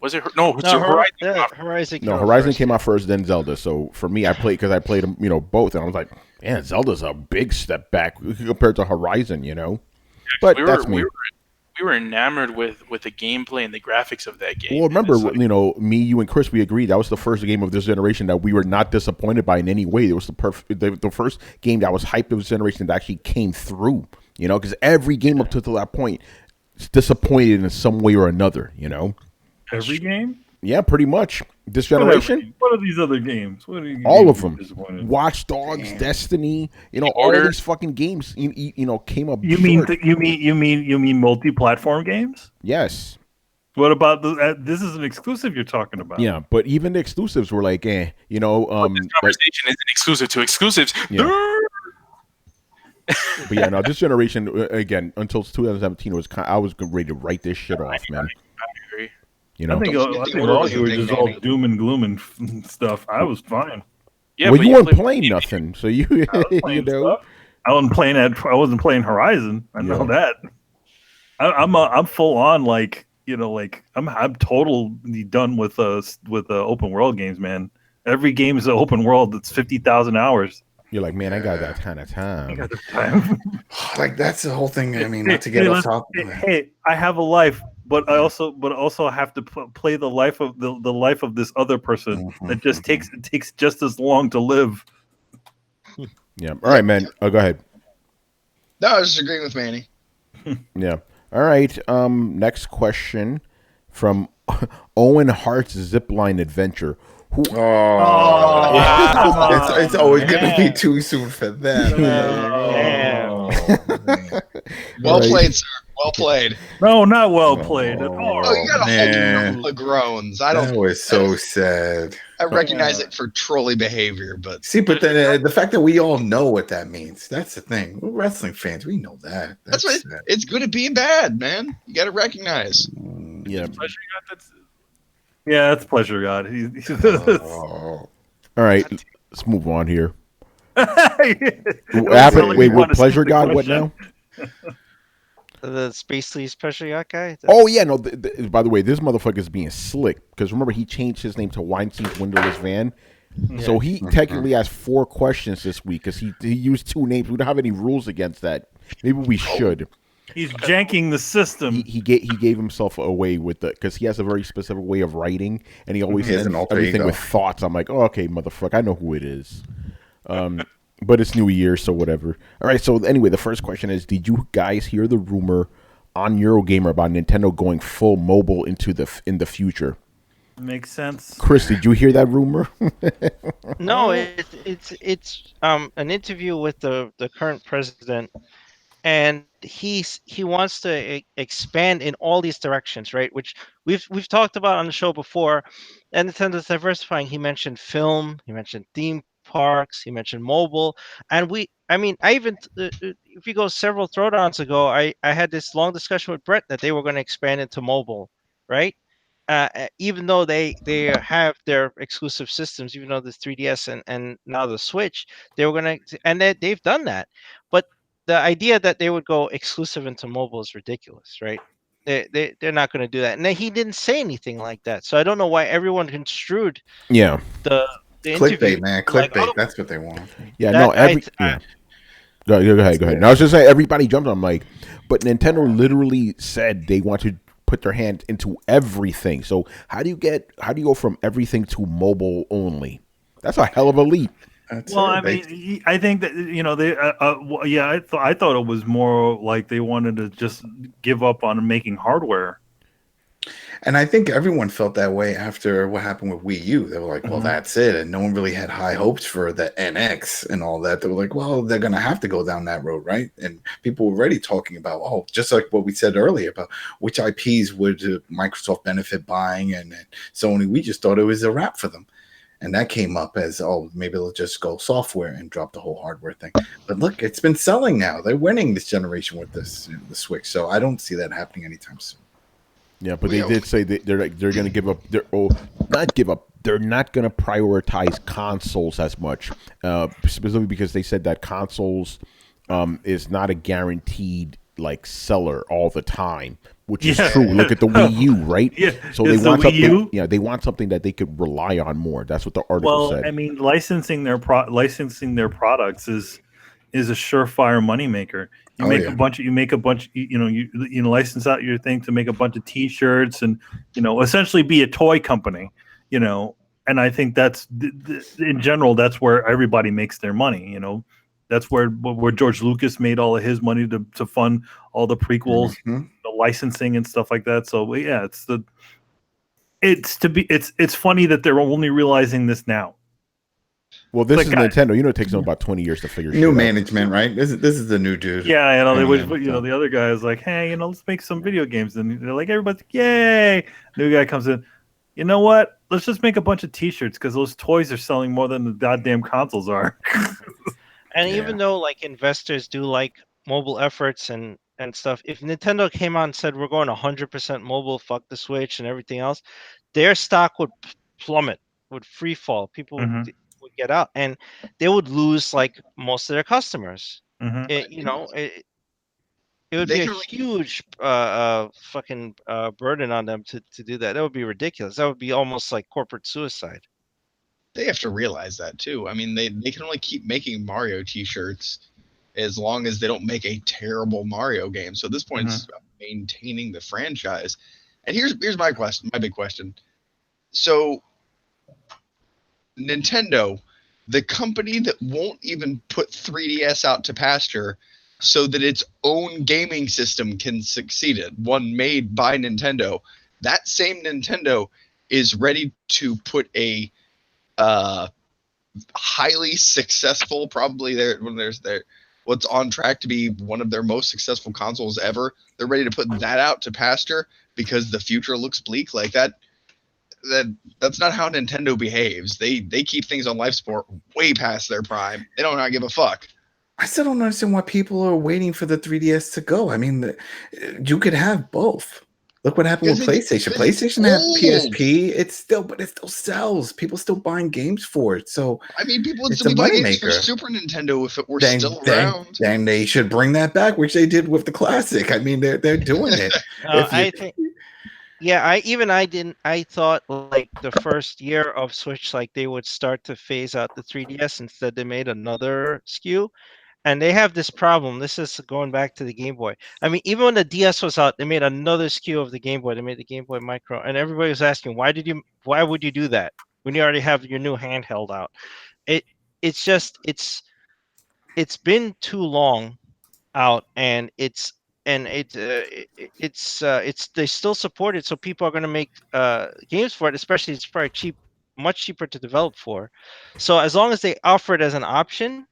was it? Horizon came out first, then Zelda. So for me, I played them, both, and I was like, man, Zelda's a big step back compared to Horizon, But that's me. We were enamored with the gameplay and the graphics of that game. Well, remember, me, you, and Chris, we agreed that was the first game of this generation that we were not disappointed by in any way. It was the first game that was hyped of this generation that actually came through, because every game up to that point is disappointed in some way or another, Every game? Yeah, pretty much. This generation. What are these other games? All of them. Watch Dogs, Destiny. All of these fucking games. Came up. You mean multi-platform games? Yes. What about this? Is an exclusive you're talking about? Yeah, but even the exclusives were like, This conversation isn't exclusive to exclusives. Yeah. But yeah, no, this generation again until 2017 was I was ready to write this shit off, man. I agree. You I know, think Don't forget I the think order all was you a were thing, just all Manny. doom and gloom and stuff. I was fine. Yeah, well, but you weren't played- playing nothing, so you I was you playing know, stuff. I wasn't playing Horizon. I know Yeah. that. I'm full on like I'm totally done with open world games, man. Every game is an open world that's 50,000 hours. you're like, man, I got that kind of I time. got the time. Like that's the whole thing. I mean, not to get off topic. Hey, I have a life, but I also have to play the life of the life of this other person that just takes just as long to live. Yeah. All right, man. Oh, go ahead. No, I was just agreeing with Manny. Yeah. All right. Next question from Owen Hart's Zipline Adventure. Who? It's always gonna be too soon for them. Well Right. played, sir. Well played. No, not well played at all. Oh, you got a man. whole groans. That was so sad. I recognize it for trolley behavior, but See, but then the fact that we all know what that means—that's the thing. We're wrestling fans. We know that. that's what it's good at being bad, man. You got to recognize. Yeah. Pleasure got that's Yeah, that's pleasure, God. Oh. All right. Let's move on here. What What happened? Wait, what? Pleasure God? What now? The Space Lee's Pressure Yacht guy. Oh yeah, no. By the way, this motherfucker is being slick because remember he changed his name to Weinstein's Windowless Van, so he technically has 4 questions this week because he used 2 names. We don't have any rules against that. Maybe we should. He's janking the system. He gave himself away with the because he has a very specific way of writing and he always He has ends an alter everything ego. with thoughts. I'm like, oh, okay, motherfucker, I know who it is. But it's New Year, so whatever. All right, so anyway, the first question is: did you guys hear the rumor on Eurogamer about Nintendo going full mobile in the future? Makes sense. Chris, did you hear that rumor? No, it's an interview with the current president, and he wants to expand in all these directions, right? Which we've talked about on the show before. And Nintendo's diversifying. He mentioned film, he mentioned theme parks, he mentioned mobile, and I even if you go several throwdowns ago, I had this long discussion with Brett that they were going to expand into mobile, right? Even though they have their exclusive systems, even though the 3DS and now the Switch, they were gonna and they've done that. But the idea that they would go exclusive into mobile is ridiculous, right? They're not going to do that, and then he didn't say anything like that. So I don't know why everyone construed Yeah, the interview Clickbait, man. like, Clickbait. oh, That's what they want. yeah, That- no, yeah. Go ahead. And I was just saying, everybody jumped on. I'm like, but Nintendo literally said they want to put their hand into everything. So how do you go from everything to mobile only? That's a hell of a leap. That's Well, it. I mean, I think that they, yeah, I thought it was more like they wanted to just give up on making hardware. And I think everyone felt that way after what happened with Wii U. They were like, well, that's it. And no one really had high hopes for the NX and all that. They were like, well, they're going to have to go down that road, right? And people were already talking about, oh, just like what we said earlier about which IPs would Microsoft benefit buying and Sony. We just thought it was a wrap for them. And that came up as, oh, maybe they'll just go software and drop the whole hardware thing. But look, it's been selling now. They're winning this generation with the Switch. So I don't see that happening anytime soon. Yeah, but they did say they're going to give up. Not give up. They're not going to prioritize consoles as much, specifically because they said that consoles is not a guaranteed like seller all the time, which is true. Look at the Wii U, right? Yeah, so they it's the want Wii something. U. Yeah, they want something that they could rely on more. That's what the article said. I mean, licensing their products is a surefire moneymaker. You make a bunch. You license out your thing to make a bunch of T-shirts and essentially be a toy company. And I think that's in general that's where everybody makes their money. That's where George Lucas made all of his money to fund all the prequels, the licensing and stuff like that. So yeah, it's funny that they're only realizing this now. Well, this is Nintendo. It takes them about 20 years to figure new shit management, right? This is the new dude. Yeah, they would. The other guy is like, hey, let's make some video games, and they're like, everybody's like, yay! New guy comes in. You know what? Let's just make a bunch of T-shirts because those toys are selling more than the goddamn consoles are. And Yeah. even though like investors do like mobile efforts and stuff, if Nintendo came out and said we're going 100% mobile, fuck the Switch and everything else, their stock would plummet, would free fall. People would Mhm. would get out, and they would lose like most of their customers. Mhm. It would They be a can only huge fucking burden on them to do that. That would be ridiculous. That would be almost like corporate suicide. they have to realize that too. I mean, they can only keep making Mario T-shirts as long as they don't make a terrible Mario game. So at this point, it's Mhm. just about maintaining the franchise. And here's my question, my big question. So Nintendo, the company that won't even put 3DS out to pasture so that its own gaming system can succeed, one made by Nintendo, that same Nintendo is ready to put a uh, highly successful, probably their what's on track to be one of their most successful consoles ever. They're ready to put that out to pasture because the future looks bleak. Like that's not how Nintendo behaves. They keep things on life support way past their prime. They don't not give a fuck. I still don't understand why people are waiting for the 3DS to go. I mean, you could have both. Look what happened with PlayStation. Because it's PlayStation had old. PSP. But it still sells. People still buying games for it. So I mean, people would it's still a be buying games for moneymaker. Super Nintendo if it were Then, still then, around. then they should bring that back, which they did with the classic. I mean, they're doing it. If you, I think, yeah, I thought like the first year of Switch, like they would start to phase out the 3DS. Instead, they made another SKU, and they have this problem. This is going back to the Game Boy. I mean, even when the DS was out, they made another SKU of the Game Boy. They made the Game Boy Micro, and everybody was asking, why would you do that when you already have your new handheld out? It, it's just, it's been too long out, and it's they still support it, so people are going to make games for it, especially it's probably much cheaper to develop for. So as long as they offer it as an option,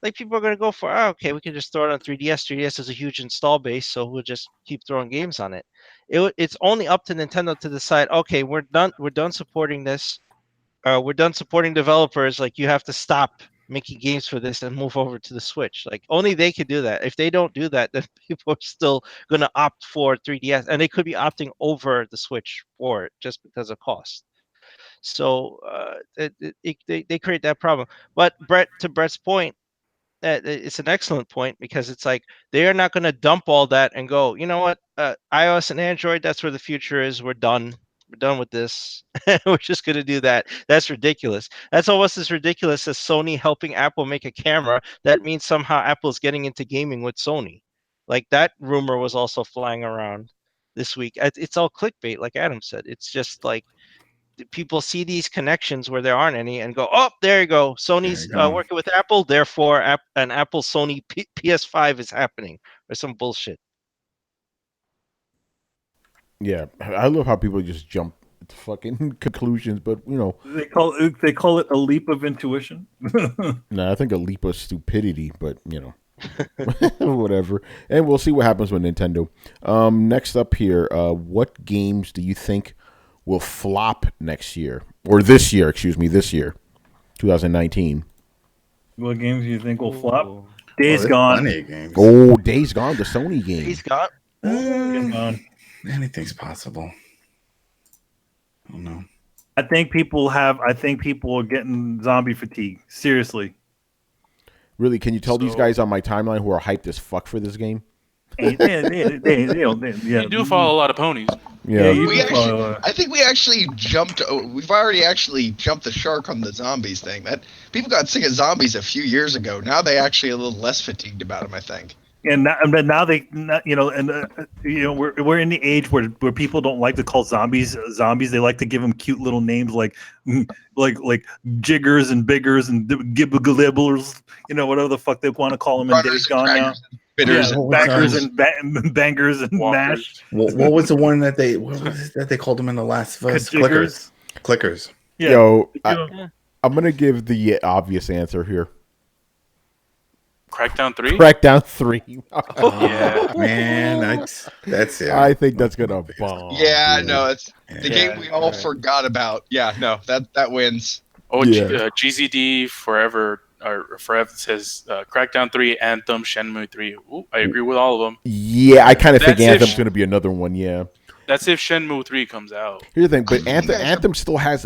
like people are going to go for, oh, okay, we can just throw it on 3DS is a huge install base, so we'll just keep throwing games on it. It's only up to Nintendo to decide, okay, we're done supporting this, we're done supporting developers. Like, you have to stop making games for this and move over to the Switch. Like, only they could do that. If they don't do that, then people are still going to opt for 3DS, and they could be opting over the Switch for it just because of cost. So they create that problem. But to Brett's point, it's an excellent point, because it's like they are not going to dump all that and go, you know what, iOS and Android, that's where the future is. We're done with this. We're just going to do that. That's ridiculous. That's almost as ridiculous as Sony helping Apple make a camera. That means somehow Apple's getting into gaming with Sony. Like, that rumor was also flying around this week. It's all clickbait, like Adam said. It's just like people see these connections where there aren't any and go, oh, there you go. there Sony's you go. working with Apple, therefore an Apple Sony PS5 is happening, or some bullshit. Yeah, I love how people just jump to fucking conclusions, but They call it a leap of intuition. nah, I think a leap of stupidity, but whatever. And we'll see what happens with Nintendo. Next up here, what games do you think will flop next year or this year? Excuse me, this year, 2019. What games do you think will flop? Ooh. Days there's Gone. plenty of games. Oh, Days Gone, the Sony game. He's got. Days Gone. Anything's possible. I don't know. I think people are getting zombie fatigue. Seriously. Really, can you tell these guys on my timeline who are hyped as fuck for this game? Yeah. You do follow a lot of ponies. Yeah, I think we've already actually jumped the shark on the zombies thing. That people got sick of zombies a few years ago. Now they actually a little less fatigued about them, I think. And now we're in the age where people don't like to call zombies zombies. They like to give them cute little names like jiggers and biggers and gibblers, whatever the fuck they want to call them in Days Gone now. Bitters Yeah, and backers and bangers and Walkers. mash. What was the one that they called them in the last verse? Jiggers. Clickers. Yeah. Yo, I'm gonna give the obvious answer here. Crackdown 3? Crackdown 3. Yeah. Man, that's it. I think that's gonna bomb. Yeah, dude. no, it's the game we all forgot about. Yeah, no, that wins. Oh, Yeah. GZD Forever or Forev says Crackdown 3, Anthem, Shenmue 3. Ooh, I agree with all of them. Yeah, I kind of think That's if Anthem's going to be another one. Yeah. That's if Shenmue 3 comes out. Here's the thing, but You guys have- Anthem still has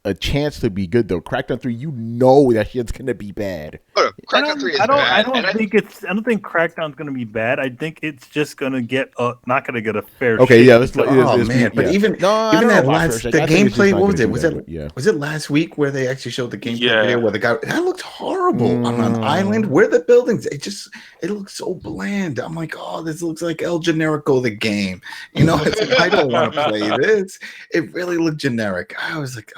a chance to be good though. Crackdown 3, you know that shit's going to be bad. Oh, Crackdown 3 is I bad. don't think Crackdown's going to be bad. I think it's just going to get not going to get a fair. Okay, shake. yeah, let's Oh man! But even I don't know that about last first the shake. I think it's just gameplay. not What was gonna it? do Was that, it but yeah. was it last week where they actually showed the gameplay Yeah. video where the guy that looked horrible on an island? Where the buildings? It looks so bland. I'm like, oh, this looks like El Generico the game. You know, it's like, I don't want to play this. It really looked generic. I was like,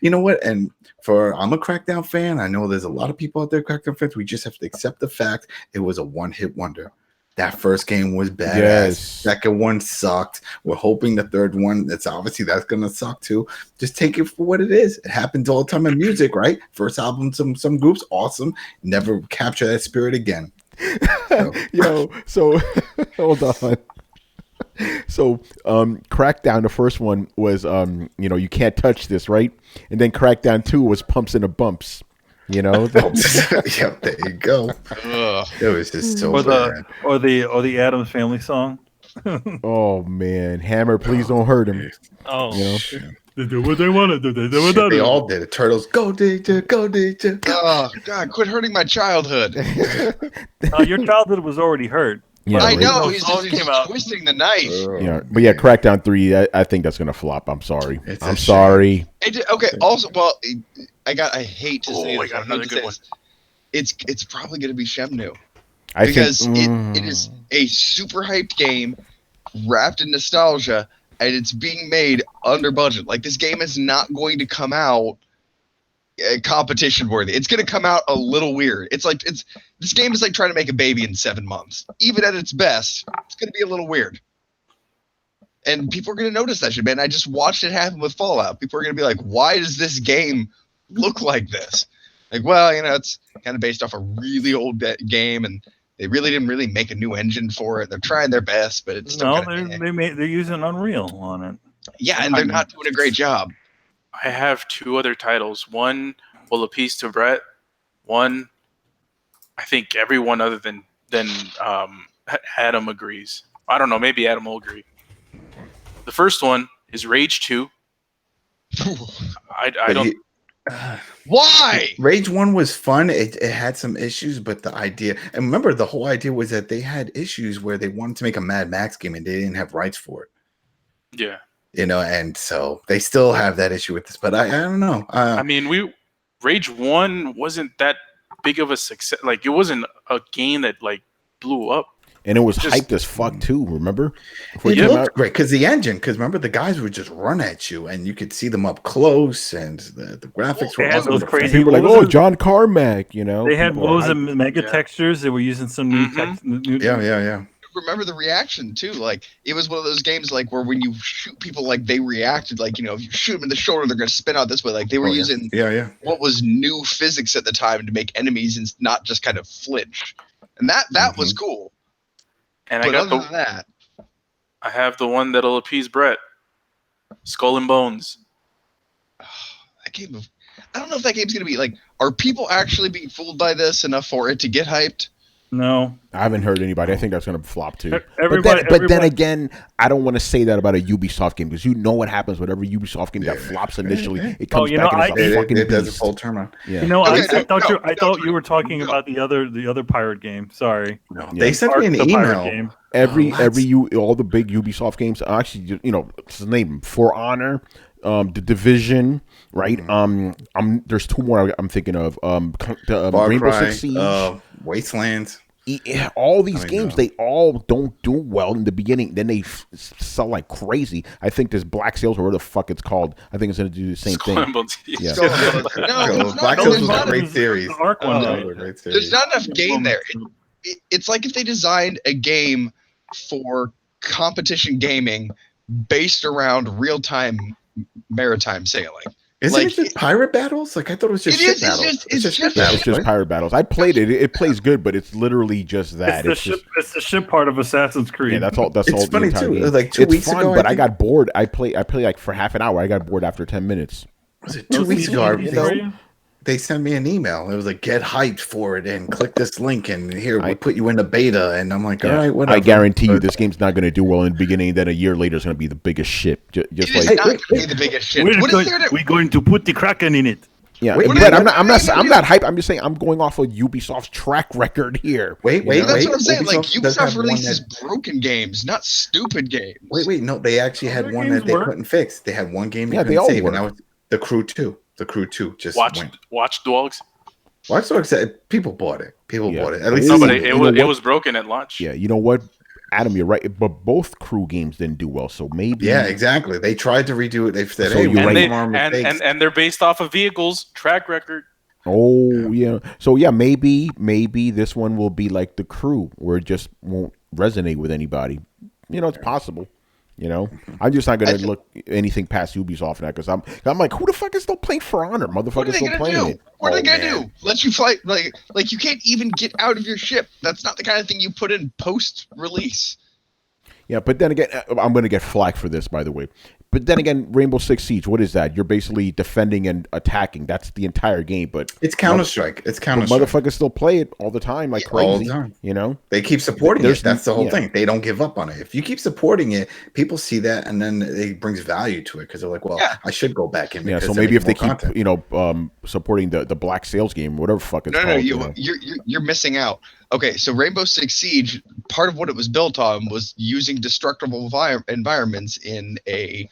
you know what? And I'm a Crackdown fan. I know there's a lot of people out there Crackdown fans. We just have to accept the fact it was a one-hit wonder. That first game was badass. Yes. Second one sucked. We're hoping the third one, that's gonna suck too. Just take it for what it is. It happens all the time in music, right? First album, some groups, awesome. Never capture that spirit again. So hold on. So Crackdown, the first one was you can't touch this, right? And then Crackdown 2 was pumps and a bumps. Yeah, there you go. Ugh. It was just so or bad. the Addams Family song. Oh man, Hammer, please don't hurt him. Oh, You know? They do what they want to do. They all did it. Turtles, go DJ, go DJ. Go. Oh God, quit hurting my childhood. Your childhood was already hurt. Yeah, I right? know Those he's songs just came out. twisting the knife. Yeah, but yeah, Crackdown 3, I think that's gonna flop. I'm sorry. It's a I'm shame. sorry. Okay. Also, well, I hate to say Oh, I this. got hate another to good say one. this. It's probably going to be Shenmue I because think it is a super hyped game wrapped in nostalgia, and it's being made under budget. Like this game is not going to come out competition worthy. It's going to come out a little weird. This game is like trying to make a baby in 7 months. Even at its best, it's going to be a little weird. And people are going to notice that shit, man. I just watched it happen with Fallout. People are going to be like, why does this game look like this? Like, well, it's kind of based off a really old game, and they really didn't really make a new engine for it. They're trying their best, but it's still They're using Unreal on it. yeah, and they're not doing a great job. I have 2 other titles. One will appease to Brett. One, I think everyone other than Adam agrees. I don't know. Maybe Adam will agree. The first one is Rage 2. I don't. Why? Rage 1 was fun. It had some issues, but the idea, and remember, the whole idea was that they had issues where they wanted to make a Mad Max game and they didn't have rights for it. Yeah. And so they still have that issue with this, but I don't know. Rage 1 wasn't that big of a success. Like, it wasn't a game that blew up. and it was just hyped as fuck too. Remember? It looked great because the engine. Because remember, the guys would just run at you, and you could see them up close, and the graphics were They had awesome. those crazy People were like, What was "Oh, it? John Carmack," you know. They had People woes were and mega Yeah. textures. They were using some new Mhm. text. Yeah. Remember the reaction too. Like it was one of those games like where when you shoot people, like they reacted. Like if you shoot them in the shoulder, they're gonna spin out this way. Like they were using Yeah. what was new physics at the time to make enemies and not just kind of flinch. And that was cool. And But I other got than that, I have the one that'll appease Brett. Skull and Bones. that game of, I don't know if that game's gonna be like. Are people actually being fooled by this enough for it to get hyped? No, I haven't heard anybody. I think that's going to flop too. Everybody- but then everybody- again, I don't want to say that about a Ubisoft game because you know what happens with every Ubisoft game that flops initially. It comes you back know, and it's a fucking It does a beast. full turnaround. Yeah. you know, Okay, I thought you were talking about the other pirate game. Sorry, No, Yeah. they sent me an The pirate email. game. All the big Ubisoft games actually, what's the name? For Honor, The Division, right? There's two more I'm thinking of. Far Rainbow Cry, Six Siege. Wastelands. All these I games, know. they all don't do well in the beginning. Then they sell like crazy. I think this Black Sails, or whatever the fuck it's called, I think it's going to do the same Skull thing. and Bones. Yeah. No, it's Black not- Hills there's was not a a- great series. The Ark one, That right? was a great There's series. not enough game there. It's like if they designed a game for competition gaming based around real-time maritime sailing. Isn't like- it just pirate battles? Like I thought it was just It ship is, it's battles. just- it's ship just- Yeah, battles, it's just right? pirate battles. I played it. It plays good, but it's literally just that. It's just, the ship part of Assassin's Creed. yeah, that's all. That's It's all. the funny, entire too. game. Like 2 it's weeks fun, ago, I but I think- got bored. I play like for half an hour. I got bored after 10 minutes. Was it No 2 weeks ago? CGI for you? they sent me an email. It was like, get hyped for it and click this link and here I- we'll put you into beta. And I'm like, all Yeah, right, whatever. I guarantee you, But- this game's not going to do well in the beginning. Then a year later, it's going to be the biggest shit. Just It is like not going to be the biggest shit. What is there to... We're going to put the Kraken in it. yeah, Wait, but wait, I'm what- not hype. I'm just saying I'm going off of Ubisoft's track record here. Wait, you wait, know? That's wait. what I'm saying. Like, does have Ubisoft one releases that- broken games, not stupid games. Wait. No, they actually had Other one games that they work. couldn't fix. They had one game they Yeah, they couldn't all save, work. and that was The Crew 2. The Crew 2 just went. Watch Dogs. Watch Dogs said people bought it. People Yeah. bought it. At least No, Ooh, but you know it what? was broken at launch. Yeah, you know what, Adam, you're right. But both Crew games didn't do well, so maybe. Yeah, exactly. They tried to redo it. They said, So "Hey, you're we right. made And, some more mistakes." and they're based off of vehicles track record. Oh yeah. So yeah, maybe this one will be like The Crew, where it just won't resonate with anybody. You know, it's possible. You know, I'm just not gonna look anything past Ubisoft now because I'm like, who the fuck is still playing For Honor? What are Motherfuckers they still gonna playing do? it. What are Oh, they gonna man. do? Let you fly like you can't even get out of your ship. That's not the kind of thing you put in post release. Yeah, but then again, I'm gonna get flack for this, by the way. But then again, Rainbow Six Siege, what is that? You're basically defending and attacking. That's the entire game. But It's Counter-Strike. It's but Counter-Strike. motherfuckers still play it all the time, like crazy. All the time. You know. They keep supporting There's- it. That's the whole yeah. thing. They don't give up on it. If you keep supporting it, people see that, and then it brings value to it because they're like, "Well, Yeah. I should go back in." Yeah, because so they're maybe if they making more keep, content." supporting the Black Sales game, whatever the fuck it's No, called. you're missing out. Okay, so Rainbow Six Siege, part of what it was built on was using destructible environments in a,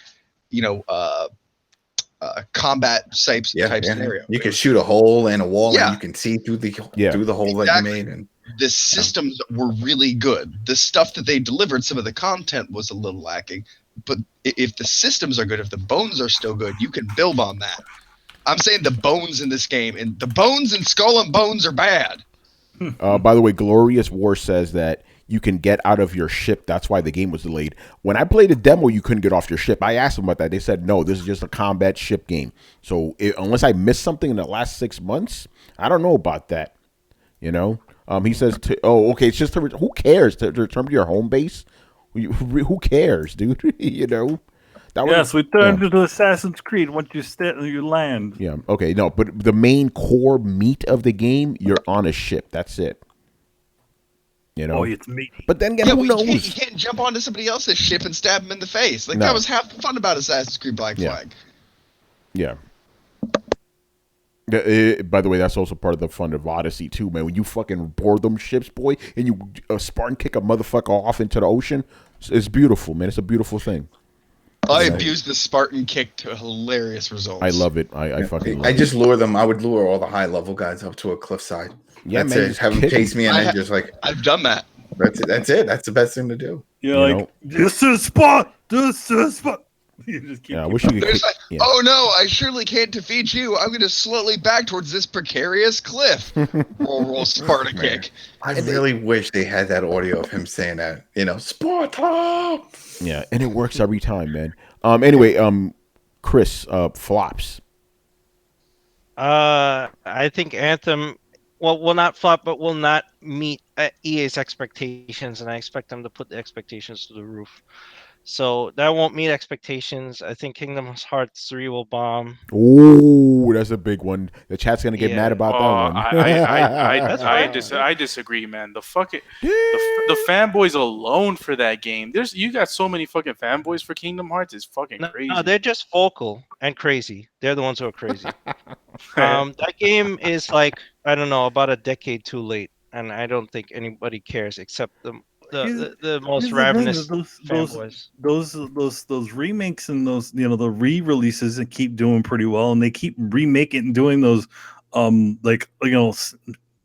combat type scenario. You can shoot a hole in a wall, Yeah. and you can see through the Yeah. through the hole that Exactly. you made. And The systems were really good. The stuff that they delivered, some of the content was a little lacking. But if the systems are good, if the bones are still good, you can build on that. I'm saying the bones in this game, and the bones in Skull and Bones are bad. By the way, Glorious War says that you can get out of your ship. That's why the game was delayed. When I played a demo, you couldn't get off your ship. I asked them about that. They said, no, this is just a combat ship game. So unless I missed something in the last 6 months, I don't know about that. You know? He says, okay, it's just, who cares? To return to your home base? Who cares, dude? You know? That was- Yes, we turned to Assassin's Creed once you land. Yeah, okay, no, but the main core meat of the game, you're on a ship. That's it. You know? Oh, it's meaty. But then again, Yeah, who but you knows? can't jump onto somebody else's ship and stab them in the face. Like, No. that was half the fun about Assassin's Creed Black Yeah. Flag. Yeah. By the way, that's also part of the fun of Odyssey too, man. When you fucking board them ships, boy, and you Spartan kick a motherfucker off into the ocean, it's beautiful, man. It's a beautiful thing. I Yeah. abused the Spartan kick to hilarious results. I love it. I fucking love I it. just lure them. I would lure all the high level guys up to a cliffside. Yeah, That's man, it. just Have them kick 'em. chase me, and I then ha- just like I've done that. that's it. That's it. That's the best thing to do. You're You like, know? this is spot. This is spot. You just keep. Yeah, I wish you could. There's Kick, like, yeah. oh no, I surely can't defeat you. I'm going to slowly back towards this precarious cliff. roll Sparta kick. I really wish they had that audio of him saying that. Sparta. Yeah, and it works every time, man. Anyway, Chris, flops. I think Anthem will not flop, but will not meet EA's expectations, and I expect them to put the expectations to the roof. So that won't meet expectations. I think Kingdom Hearts 3 will bomb. Oh, that's a big one. The chat's gonna get Yeah. mad about that one. That's fine. I disagree, man. The fucking Yeah. the fanboys alone for that game. You got so many fucking fanboys for Kingdom Hearts. It's fucking crazy. No, they're just vocal and crazy. They're the ones who are crazy. That game is like, I don't know, about a decade too late, and I don't think anybody cares except the most Here's the thing, ravenous those fanboys. those remakes and those the re-releases that keep doing pretty well, and they keep remaking and doing those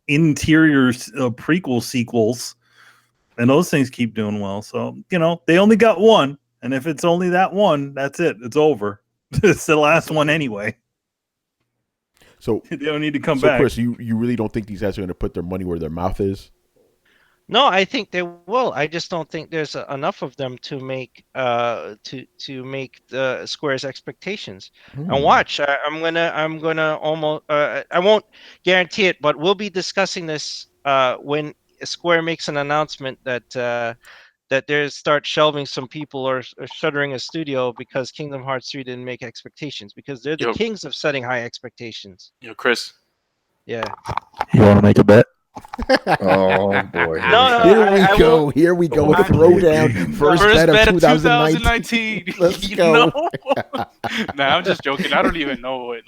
interior prequel sequels, and those things keep doing well. So they only got one, and if it's only that one, that's it. It's over. It's the last one anyway. So, They don't need to come back. Chris, you really don't think these guys are gonna put their money where their mouth is? No, I think they will. I just don't think there's enough of them to make to make the Square's expectations. And watch, I'm gonna almost I won't guarantee it, but we'll be discussing this when Square makes an announcement that that they start shelving some people or shuttering a studio because Kingdom Hearts 3 didn't make expectations, because they're the Yo, kings of setting high expectations. Chris. Yeah. You want to make a bet? Oh boy, here No, we no, go. I won't. Here we go. I- Throwdown. First bet of 2019. Let's go. Nah, I'm just joking. I don't even know what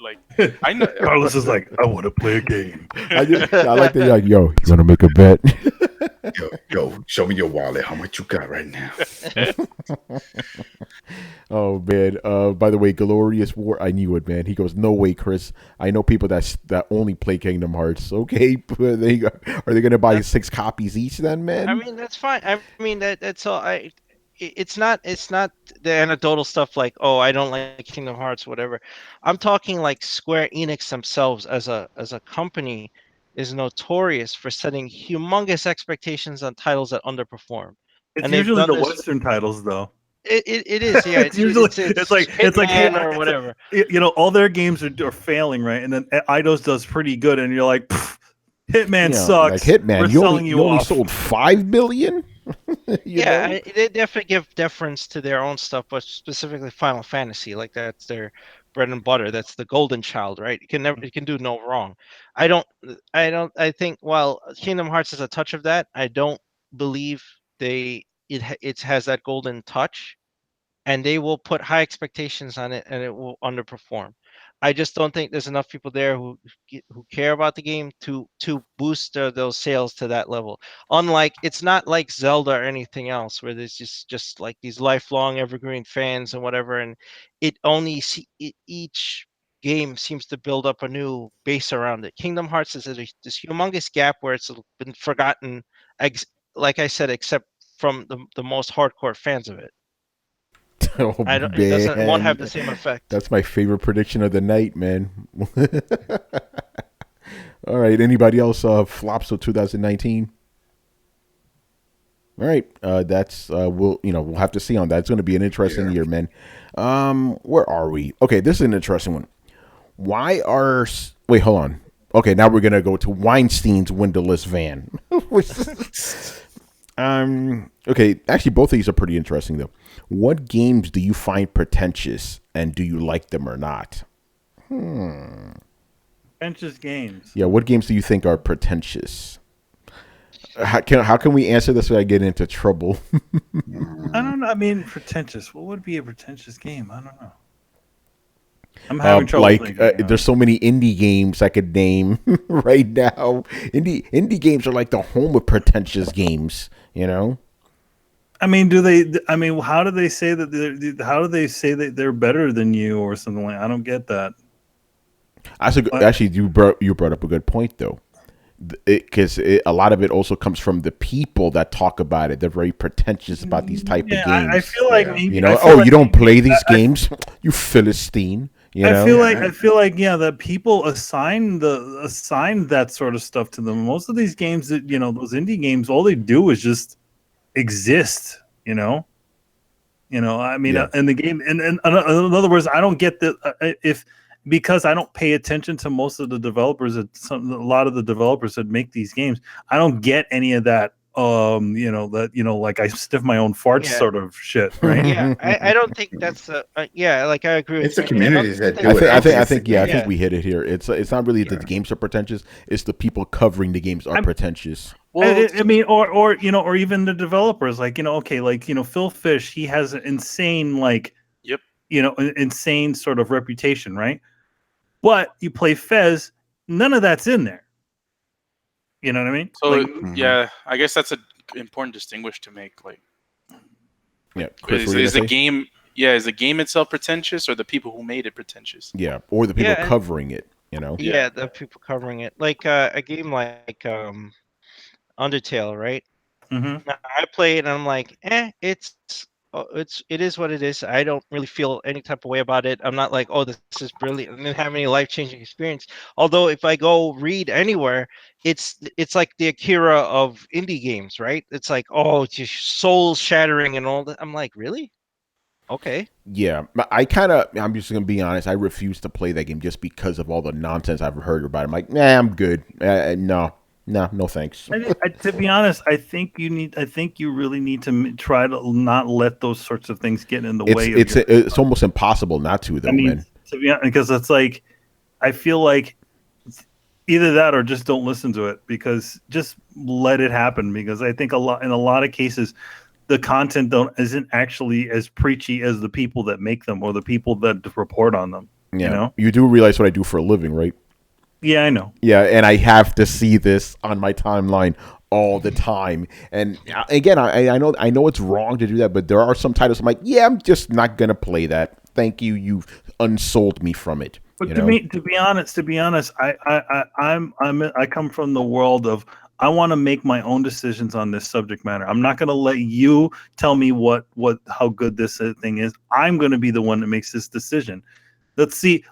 I know. Carlos is like, I want to play a game. I like that. You're like, yo, you want to make a bet? Yo, show me your wallet. How much you got right now? Oh man. By the way, Glorious War. I knew it, man. He goes, no way, Chris. I know people that only play Kingdom Hearts. Okay, are they going to buy 6 copies each then, man? I mean, that's fine. I mean, that's all. It's not the anecdotal stuff like, oh, I don't like Kingdom Hearts, whatever. I'm talking like Square Enix themselves as a company is notorious for setting humongous expectations on titles that underperform. It's And they've usually done the this. Western titles, though. It is, yeah. It's usually it's like hey, Hitman or whatever. all their games are failing, right? And then Eidos does pretty good, and you're like, Hitman Yeah, sucks. like Hitman, We're you selling only, you you only off. sold 5 million. Yeah, they definitely give deference to their own stuff, but specifically Final Fantasy, like that's their bread and butter. That's the golden child, right? It can do no wrong. I think while Kingdom Hearts has a touch of that, I don't believe it has that golden touch, and they will put high expectations on it and it will underperform. I just don't think there's enough people there who care about the game to boost those sales to that level. Unlike, it's not like Zelda or anything else where there's just like these lifelong evergreen fans and whatever, and each game seems to build up a new base around it. Kingdom Hearts is this humongous gap where it's been forgotten, like I said, except from the most hardcore fans of it. Oh It won't have man, the same effect. that's my favorite prediction of the night, man. All right, anybody else flops of 2019? All right, that's we'll have to see on that. It's going to be an interesting year, man. Where are we? Okay, this is an interesting one. Wait, hold on. Okay, now we're gonna go to Weinstein's windowless van. Okay, actually, both of these are pretty interesting though. What games do you find pretentious, and do you like them or not? Pretentious games. Yeah, what games do you think are pretentious? How can we answer this without getting into trouble? I don't know. I mean, pretentious. What would be a pretentious game? I don't know. I'm having trouble thinking. There's so many indie games I could name right now. Indie games are like the home of pretentious games. You know. I mean, do they? I mean, how do they say that? How do they say that they're better than you or something like? I don't get that. Actually, you brought up a good point though, because a lot of it also comes from the people that talk about it. They're very pretentious about these type of games. I feel like maybe, you know, you don't play these games, you Philistine. You know? I feel like that people assign that sort of stuff to them. Most of these games that those indie games, all they do is just exist. I mean, in the game, and in other words, I don't get that because I don't pay attention to most of the developers. A lot of the developers that make these games, I don't get any of that. Like I sniff my own farts sort of shit, right? Yeah, I don't think that's like I agree with it's the communities that do it. I think we hit it here. It's not really that the games are pretentious. It's the people covering the games are pretentious. Well, I mean, or even the developers, like Phil Fish, he has an insane insane sort of reputation, right? But you play Fez, none of that's in there. You know what I mean? So yeah, I guess that's an important distinguish to make. Like, Chris, is the game itself pretentious, or the people who made it pretentious? Yeah, or the people covering it. Yeah, the people covering it, like a game like Undertale, right? Mm-hmm. I play it and I'm like, it is what it is. I don't really feel any type of way about it. I'm not like, oh, this is brilliant. I didn't have any life-changing experience. Although if I go read anywhere, it's like the Akira of indie games, right? It's like, oh, it's just soul-shattering and all that. I'm like, really? Okay. Yeah, I'm just gonna be honest. I refuse to play that game just because of all the nonsense I've heard about it. I'm like, nah, I'm good. No, Nah, no thanks. To be honest, I think you really need to try to not let those sorts of things get in the way of your. It's almost impossible not to, though, man. To be honest, because it's like I feel like either that or just don't listen to it, because just let it happen, because I think in a lot of cases the content isn't actually as preachy as the people that make them or the people that report on them. Yeah, you do realize what I do for a living, right? Yeah, I know. Yeah, and I have to see this on my timeline all the time. And again, I know it's wrong to do that, but there are some titles I'm like, yeah, I'm just not gonna play that. Thank you, you've unsold me from it. But to be honest, I come from the world of I want to make my own decisions on this subject matter. I'm not going to let you tell me how good this thing is. I'm going to be the one that makes this decision. Let's see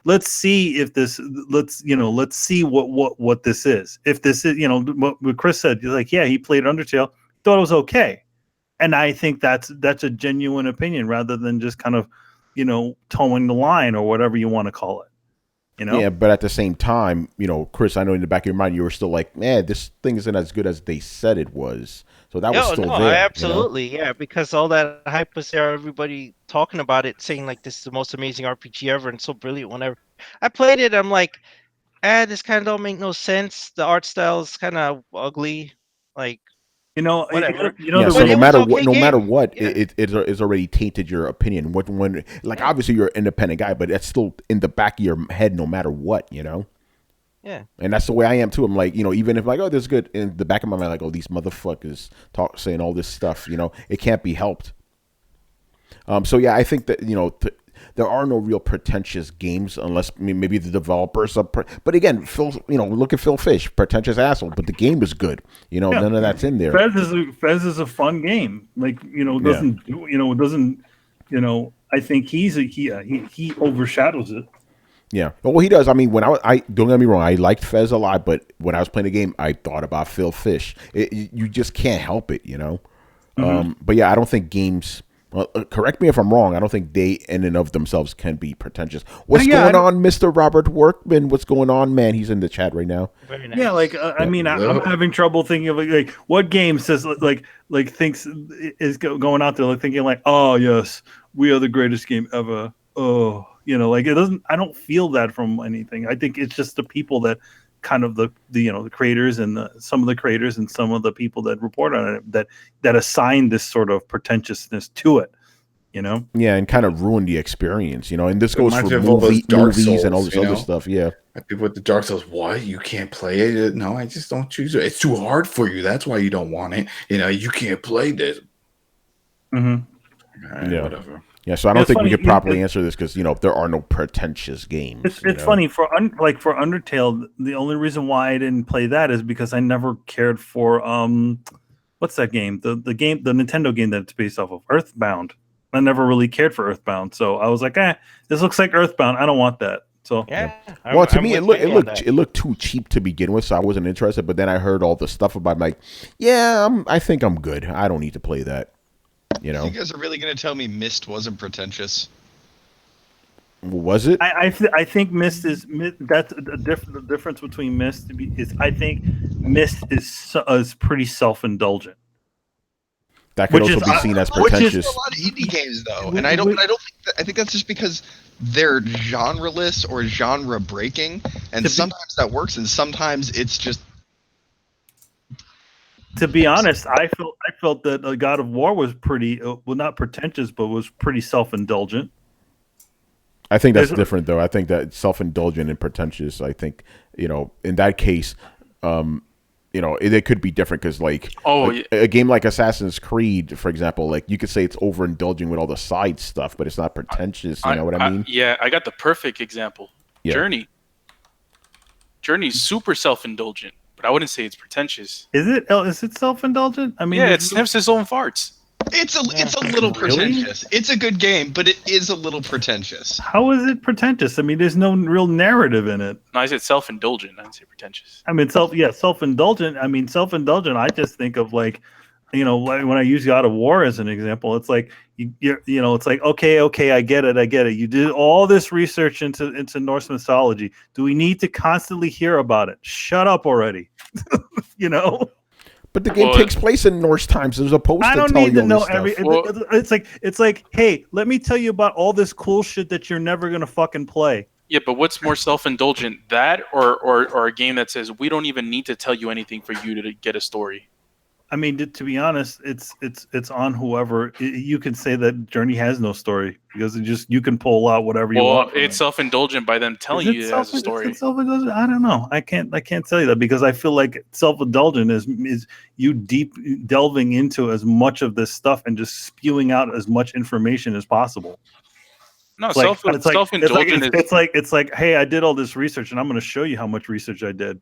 if this let's see what this is. If this is, what Chris said, like, yeah, he played Undertale, thought it was okay. And I think that's a genuine opinion rather than just kind of, towing the line or whatever you want to call it. Yeah, but at the same time, Chris, I know in the back of your mind you were still like, man, this thing isn't as good as they said it was. So that was still there. Absolutely, yeah, because all that hype was there, everybody talking about it, saying like this is the most amazing RPG ever and so brilliant. Whenever I played it, I'm like, this kind of don't make no sense. The art style is kind of ugly, like. Whatever. So no matter what, it's already tainted your opinion. When obviously you're an independent guy, but that's still in the back of your head, no matter what, Yeah. And that's the way I am too. I'm like, even if like, oh, this is good, in the back of my mind, like, oh, these motherfuckers saying all this stuff, it can't be helped. So yeah, I think that there are no real pretentious games unless maybe the developers are. But again, Phil, look at Phil Fish, pretentious asshole, but the game is good. None of that's in there. Fez is a fun game. Like doesn't. I think he overshadows it. Yeah. Well, he does. I mean, when I don't get me wrong, I liked Fez a lot, but when I was playing the game, I thought about Phil Fish. You just can't help it, Mm-hmm. But yeah, I don't think games. Well, correct me if I'm wrong. I don't think they, in and of themselves, can be pretentious. What's going on, Mr. Robert Workman? What's going on, man? He's in the chat right now. Very nice. Yeah, like I'm having trouble thinking of like what game says like thinks is going out there like thinking like, oh yes, we are the greatest game ever. Oh, like it doesn't. I don't feel that from anything. I think it's just the people that kind of the creators and some of the creators and some of the people that report on it that assign this sort of pretentiousness to it, Yeah, and kind of ruin the experience, and this goes for movies and all this other stuff. Yeah, people with the Dark Souls, what? You can't play it? No, I just don't choose it. It's too hard for you. That's why you don't want it. You can't play this. Mm-hmm. Right, whatever. Yeah, so I don't think we could properly answer this because there are no pretentious games. It's funny for Undertale. The only reason why I didn't play that is because I never cared for what's that game? The Nintendo game that it's based off of, Earthbound. I never really cared for Earthbound, so I was like, this looks like Earthbound. I don't want that. So yeah. Well, to me, it looked too cheap to begin with, so I wasn't interested. But then I heard all the stuff about it, like, I think I'm good. I don't need to play that. You guys are really going to tell me Myst wasn't pretentious? Was it? I think Myst is that's the difference between Myst is I think Myst is pretty self-indulgent. That could also be seen as pretentious. Which is a lot of indie games though, and I think that's just because they're genreless or genre breaking, and sometimes that works, and sometimes it's just. To be honest, I felt that God of War was pretty not pretentious, but was pretty self-indulgent. I think that's different, though. I think that self-indulgent and pretentious. I think in that case, it could be different because a game like Assassin's Creed, for example, like you could say it's overindulging with all the side stuff, but it's not pretentious. You know what I mean? Yeah, I got the perfect example. Yeah. Journey. Journey's super self-indulgent. But I wouldn't say it's pretentious. Is it? Is it self-indulgent? I mean, it sniffs its own farts. It's a little pretentious. It's a good game, but it is a little pretentious. How is it pretentious? I mean, there's no real narrative in it. No, I said self-indulgent. I didn't say pretentious. I mean, self-indulgent. I mean, self-indulgent. I just think of like when I use God of War as an example, it's like it's like okay, I get it. You did all this research into Norse mythology. Do we need to constantly hear about it? Shut up already. You know. But the game takes place in Norse times. It's supposed I to don't tell need you to all know this stuff. every. It's like, hey, let me tell you about all this cool shit that you're never gonna fucking play. Yeah, but what's more self-indulgent, that or a game that says we don't even need to tell you anything for you to get a story? I mean, to be honest, it's on whoever. You can say that Journey has no story because you can pull out whatever you want. Well, it's self-indulgent by them telling you it has a story. Self-indulgent? I don't know. I can't tell you that because I feel like self-indulgent is you deep delving into as much of this stuff and just spewing out as much information as possible. No, self-indulgent it's like, hey, I did all this research and I'm going to show you how much research I did.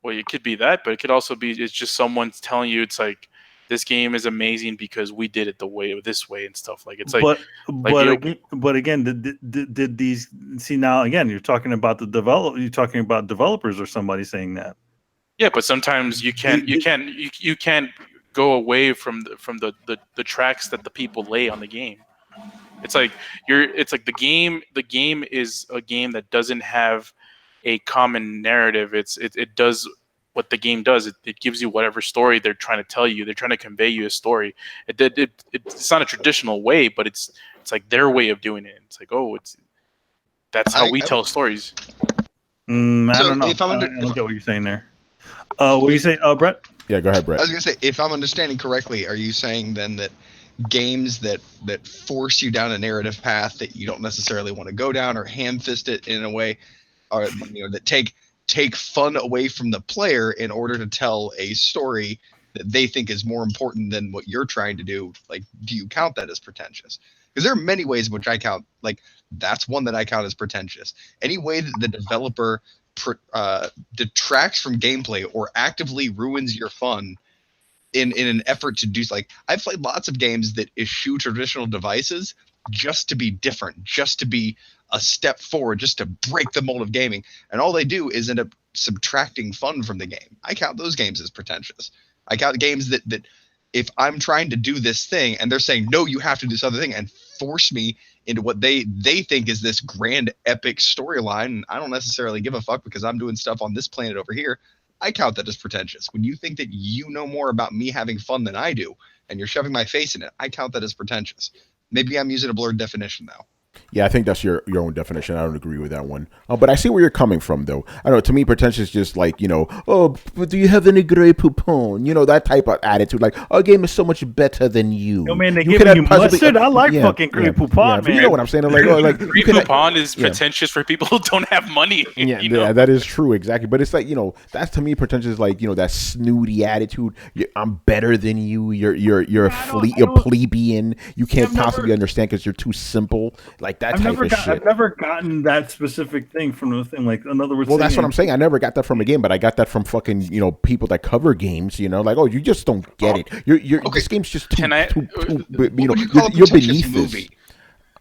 Well, it could be that, but it could also be it's just someone telling you it's like this game is amazing because we did it this way and stuff. Like it's like, but again, did these see now? Again, you're talking about developers or somebody saying that. Yeah, but sometimes you can't go away from the tracks that the people lay on the game. It's like the game is a game that doesn't have a common narrative. It does what the game does. It gives you whatever story they're trying to tell you. They're trying to convey you a story. It's not a traditional way, but it's like their way of doing it. It's like, that's how we tell stories. I don't know. I don't get what you're saying there. What do you say, Brett? Yeah, go ahead, Brett. I was gonna say, if I'm understanding correctly, are you saying then that games that force you down a narrative path that you don't necessarily want to go down or ham-fist it in a way, or that take fun away from the player in order to tell a story that they think is more important than what you're trying to do? Like, do you count that as pretentious? Because there are many ways in which I count, like, that's one that I count as pretentious. Any way that the developer detracts from gameplay or actively ruins your fun in an effort to do, like, I've played lots of games that eschew traditional devices just to be different, just to be a step forward, just to break the mold of gaming, and all they do is end up subtracting fun from the game. I count those games as pretentious. I count games that if I'm trying to do this thing and they're saying, no, you have to do this other thing, and force me into what they think is this grand epic storyline, and I don't necessarily give a fuck because I'm doing stuff on this planet over here, I count that as pretentious. When you think that you know more about me having fun than I do, and you're shoving my face in it, I count that as pretentious. Maybe I'm using a blurred definition now. Yeah, I think that's your own definition. I don't agree with that one. But I see where you're coming from, though. I don't know. To me, pretentious is just like, oh, but do you have any Grey Poupon? That type of attitude. Like, our game is so much better than you. Yo, man, they're giving you mustard? I like fucking Grey Poupon, man. You know what I'm saying? Like Grey Poupon is pretentious for people who don't have money. Yeah, that is true, exactly. But it's like, that's to me, pretentious, like, that snooty attitude. I'm better than you. You're a plebeian. You can't possibly understand because you're too simple. Like that type of shit. I've never gotten that specific thing from the thing. Like, in other words, well, that's what I'm saying. I never got that from a game, but I got that from fucking people that cover games. Like, oh, you just don't get it. You're okay. This game's just too. You're beneath movie?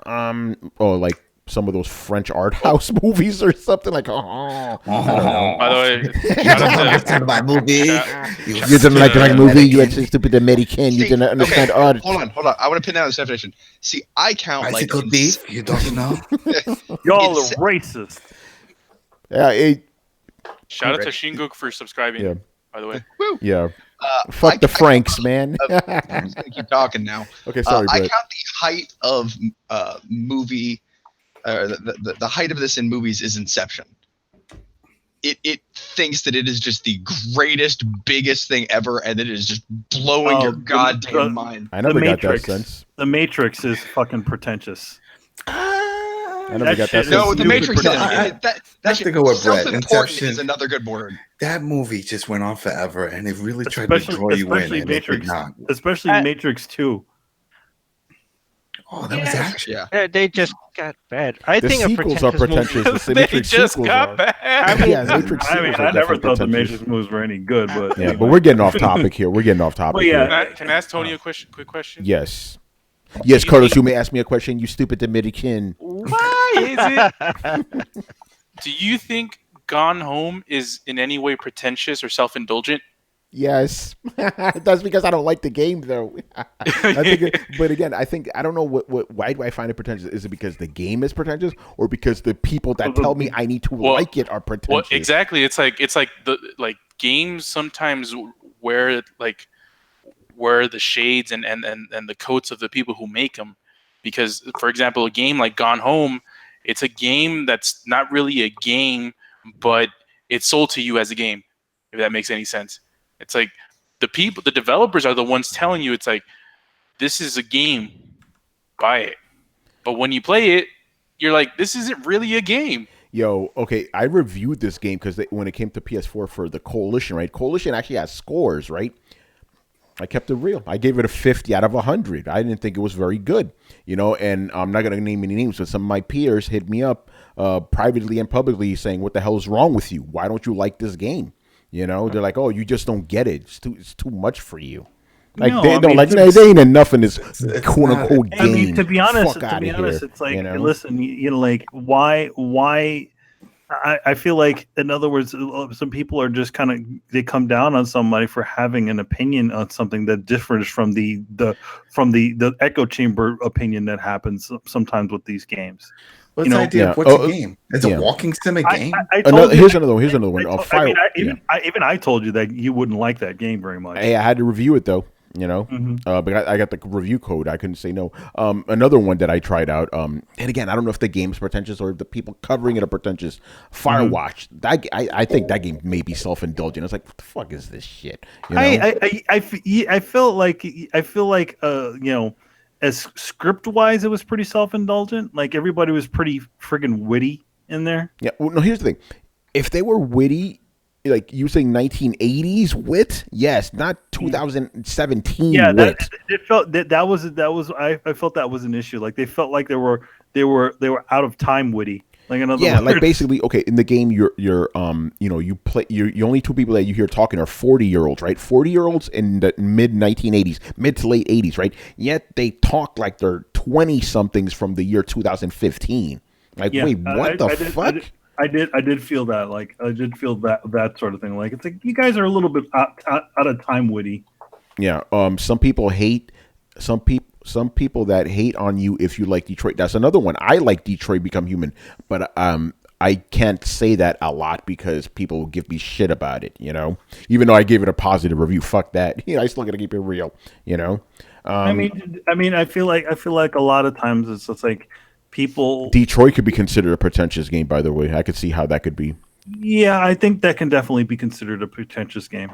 This. Like some of those French art house movies or something like. By the way, you don't understand my movie. You didn't like my movie. You had stupid American. You didn't understand art. Hold on. I want to pin down this definition. See, I count bicycle thief. You don't know. Y'all are racist. Yeah. Shout out to Shinguk for subscribing. Yeah. By the way. Woo. Yeah. Fuck the Franks, man. I'm just gonna keep talking now. Okay, sorry. I count the height of movie. The height of this in movies is Inception. It thinks that it is just the greatest, biggest thing ever, and it is just blowing your goddamn mind. I never got that sense. The Matrix is fucking pretentious. I never got that sense. No, The Matrix is that's to go with Brett. Inception is another good word. That movie just went on forever, and it really tried to draw you in. Especially Matrix 2. Oh, that was action. Yeah. They just got bad. I the think sequels are pretentious. They just got bad. I never thought the Matrix movies were any good, but yeah, but we're getting off topic here. Can I ask Tony a quick question? Yes. Yes, Carlos, you may ask me a question, you stupid Dominican. Why is it? Do you think Gone Home is in any way pretentious or self-indulgent? Yes. That's because I don't like the game, though. But again, I don't know why do I find it pretentious? Is it because the game is pretentious, or because the people that tell me I need to like it are pretentious? Well, exactly. It's like games sometimes wear the shades and the coats of the people who make them. Because, for example, a game like Gone Home, it's a game that's not really a game, but it's sold to you as a game, if that makes any sense. It's like the developers are the ones telling you, it's like, this is a game, buy it. But when you play it, you're like, this isn't really a game. Yo, okay, I reviewed this game because when it came to PS4 for the Coalition, right? Coalition actually has scores, right? I kept it real. I gave it a 50 out of 100. I didn't think it was very good, and I'm not going to name any names, but some of my peers hit me up privately and publicly saying, what the hell is wrong with you? Why don't you like this game? They're like, oh, you just don't get it. It's too much for you. Like, No, they I don't mean, like, they ain't enough in this it's quote not- unquote game. I mean, to be honest, Fuck outta here, it's like, listen, like, why? I feel like, in other words, some people are just kind of, they come down on somebody for having an opinion on something that differs from the echo chamber opinion that happens sometimes with these games. What's the idea of what's a game? It's a walking sim a game? Here's another one. I told you that you wouldn't like that game very much. Hey, I had to review it though. But I got the review code. I couldn't say no. Another one that I tried out. And again, I don't know if the game's pretentious or if the people covering it are pretentious. Firewatch. I think that game may be self-indulgent. It's like, what the fuck is this shit? I feel like as script wise, it was pretty self-indulgent. Like, everybody was pretty friggin' witty in there. Yeah. Well, no. Here's the thing. If they were witty, like you saying 1980s wit, yes, not 2017 wit. It felt that was I felt that was an issue. Like, they felt like they were out of time witty. Like, in other words, like basically, okay, in the game, you're only two people that you hear talking are 40-year-olds, right? 40-year-olds in the mid 1980s, mid to late 80s, right? Yet they talk like they're 20-somethings from the year 2015. Like, wait, what the fuck? I did feel that. Like, I did feel that sort of thing. Like, it's like, you guys are a little bit out of time witty. Yeah. Some people hate. Some people that hate on you if you like Detroit. That's another one. I like Detroit Become Human, but I can't say that a lot because people will give me shit about it. Even though I gave it a positive review. Fuck that. I still gotta keep it real. I mean, I feel like a lot of times it's just like, people. Detroit could be considered a pretentious game, by the way. I could see how that could be. Yeah, I think that can definitely be considered a pretentious game.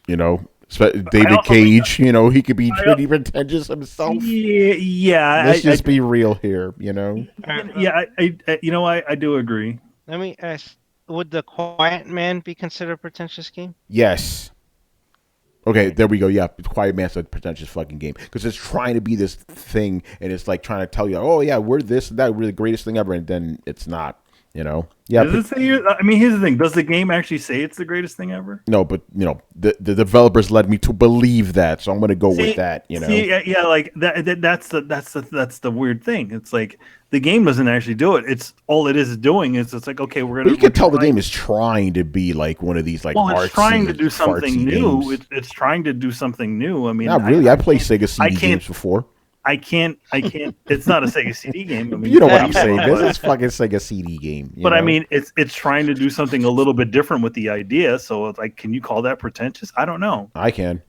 David Cage, he could be pretty pretentious himself. Yeah. Let's just be real here, Yeah, I do agree. Let me ask: would The Quiet Man be considered a pretentious game? Yes. Okay, there we go. Yeah, Quiet Man's a pretentious fucking game because it's trying to be this thing, and it's like trying to tell you, oh yeah, we're this and that, we're the greatest thing ever, and then it's not. Yeah. Does it say here? I mean, here's the thing: does the game actually say it's the greatest thing ever? No, but the developers led me to believe that, so I'm going to go with that. Yeah, like that's the weird thing. It's like the game doesn't actually do it. It's all it is doing is it's like, okay, we're gonna. But you can tell the game is trying to be like one of these like. Well, it's trying to do something new. Games. It's trying to do something new. I mean, not really. I played Sega CD games before. I can't. It's not a Sega CD game. I mean, you know what I'm saying? This is fucking Sega CD game. But I mean, it's trying to do something a little bit different with the idea. So, it's like, can you call that pretentious? I don't know. I can.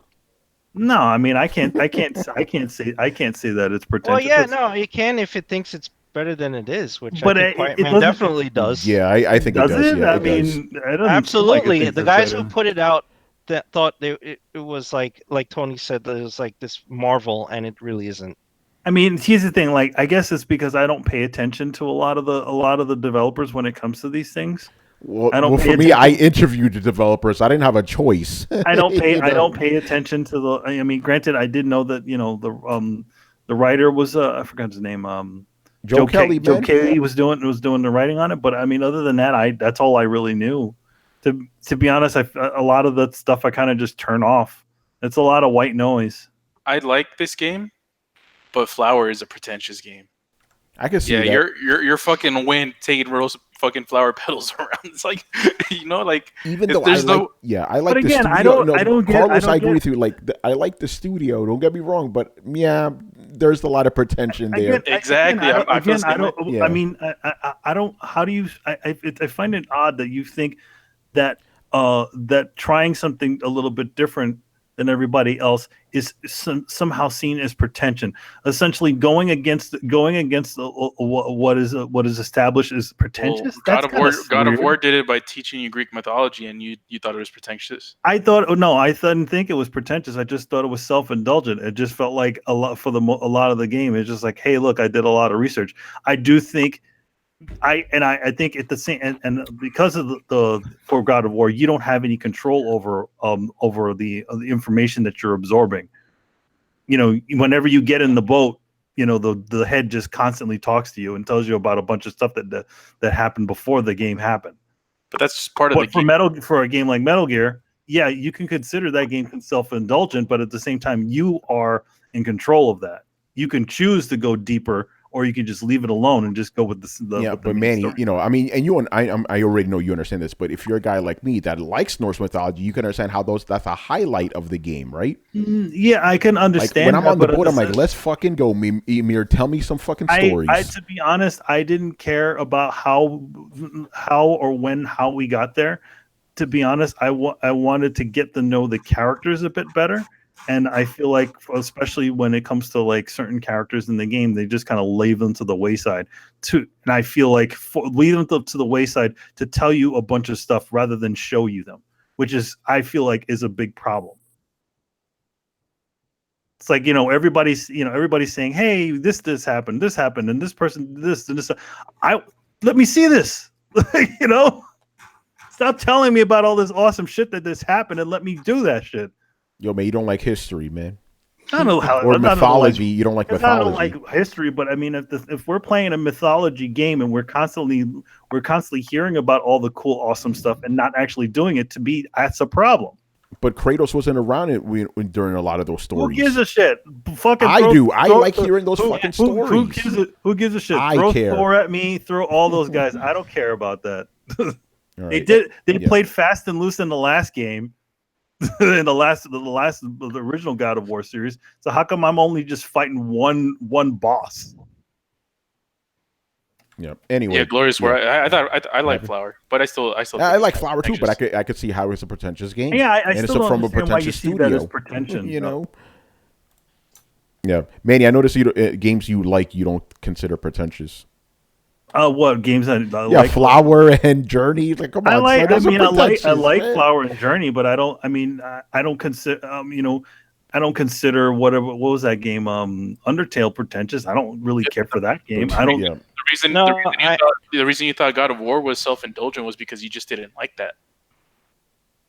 No, I mean, I can't say that it's pretentious. Well, yeah, no, you can if it thinks it's better than it is, which but I think Quiet Man definitely does. Yeah, I think it does. Yeah, I mean, absolutely. The guys who put it out that thought it was like Tony said, that it was like this marvel, and it really isn't. I mean, here's the thing. Like, I guess it's because I don't pay attention to a lot of the developers when it comes to these things. Well, for me, I interviewed the developers. I didn't have a choice. I don't pay attention to the. I mean, granted, I did know that the writer was I forgot his name. Joe Kelly. Joe Kelly was doing the writing on it. But I mean, other than that, that's all I really knew. To be honest, a lot of that stuff I kind of just turn off. It's a lot of white noise. I like this game, but Flower is a pretentious game. I can see that. You're fucking wind taking those fucking flower petals around. It's like, like, even though I like but the again, studio. I don't get. Carlos, I agree with you. Like, I like the studio. Don't get me wrong, but yeah, there's a lot of pretension there. Exactly. I mean, I don't. How do you? I find it odd that you think that trying something a little bit different than everybody else is somehow seen as pretension. Essentially, going against what is established as pretentious. Well, That's kind of God of weird. War did it by teaching you Greek mythology, and you thought it was pretentious. I thought no, I didn't think it was pretentious. I just thought it was self-indulgent. It just felt like a lot for a lot of the game. It's just like, hey, look, I did a lot of research. I do think I think at the same and because of the for God of War, you don't have any control over the information that you're absorbing. You know, whenever you get in the boat, you know the head just constantly talks to you and tells you about a bunch of stuff that happened before the game happened. But that's just part of the But for a game like Metal Gear, yeah, you can consider that game self-indulgent, but at the same time, you are in control of that. You can choose to go deeper, or you can just leave it alone and just go with but Manny, story. you know, I mean, and I already know you understand this, but if you're a guy like me that likes Norse mythology, you can understand how that's a highlight of the game, right? Yeah, I can understand. Like when I'm on the boat, I'm like, let's fucking go, Emir. Tell me some fucking stories. To be honest, I didn't care about how or when we got there. To be honest, I wanted to get to know the characters a bit better. And I feel like, especially when it comes to like certain characters in the game, they just kind of leave them to the wayside. And I feel like leave them to the wayside to tell you a bunch of stuff rather than show you them, which is I feel like is a big problem. It's like, you know, everybody's saying, hey, this happened, and this person this and this. Let me see this. You know, stop telling me about all this awesome shit that this happened and let me do that shit. Yo, man, you don't like history, man. I don't know how or mythology. You don't like mythology. I don't like history, but I mean, if we're playing a mythology game and we're constantly hearing about all the cool, awesome stuff and not actually doing it, that's a problem. But Kratos wasn't around during a lot of those stories. Who gives a shit? I like hearing those fucking stories. Who gives a shit? I care. Throw Thor at me. Throw all those guys. I don't care about that. Right. They played fast and loose in the last game. In the original God of War series. So how come I'm only just fighting one boss? Yeah. Anyway. Yeah, Glorious War. I like Flower, but I still. I like Flower too, but I could see how it's a pretentious game. Yeah, I and still it's from a understand why you pretentious see studio. that as pretension. You know. Yeah, Manny. I noticed games you like you don't consider pretentious. What games I like? Flower and Journey. Like, come on. I like Flower and Journey, but I don't. I mean, I don't consider. I don't consider what was that game? Undertale pretentious. I don't really care for that game. I don't. Yeah. The reason you thought God of War was self-indulgent was because you just didn't like that.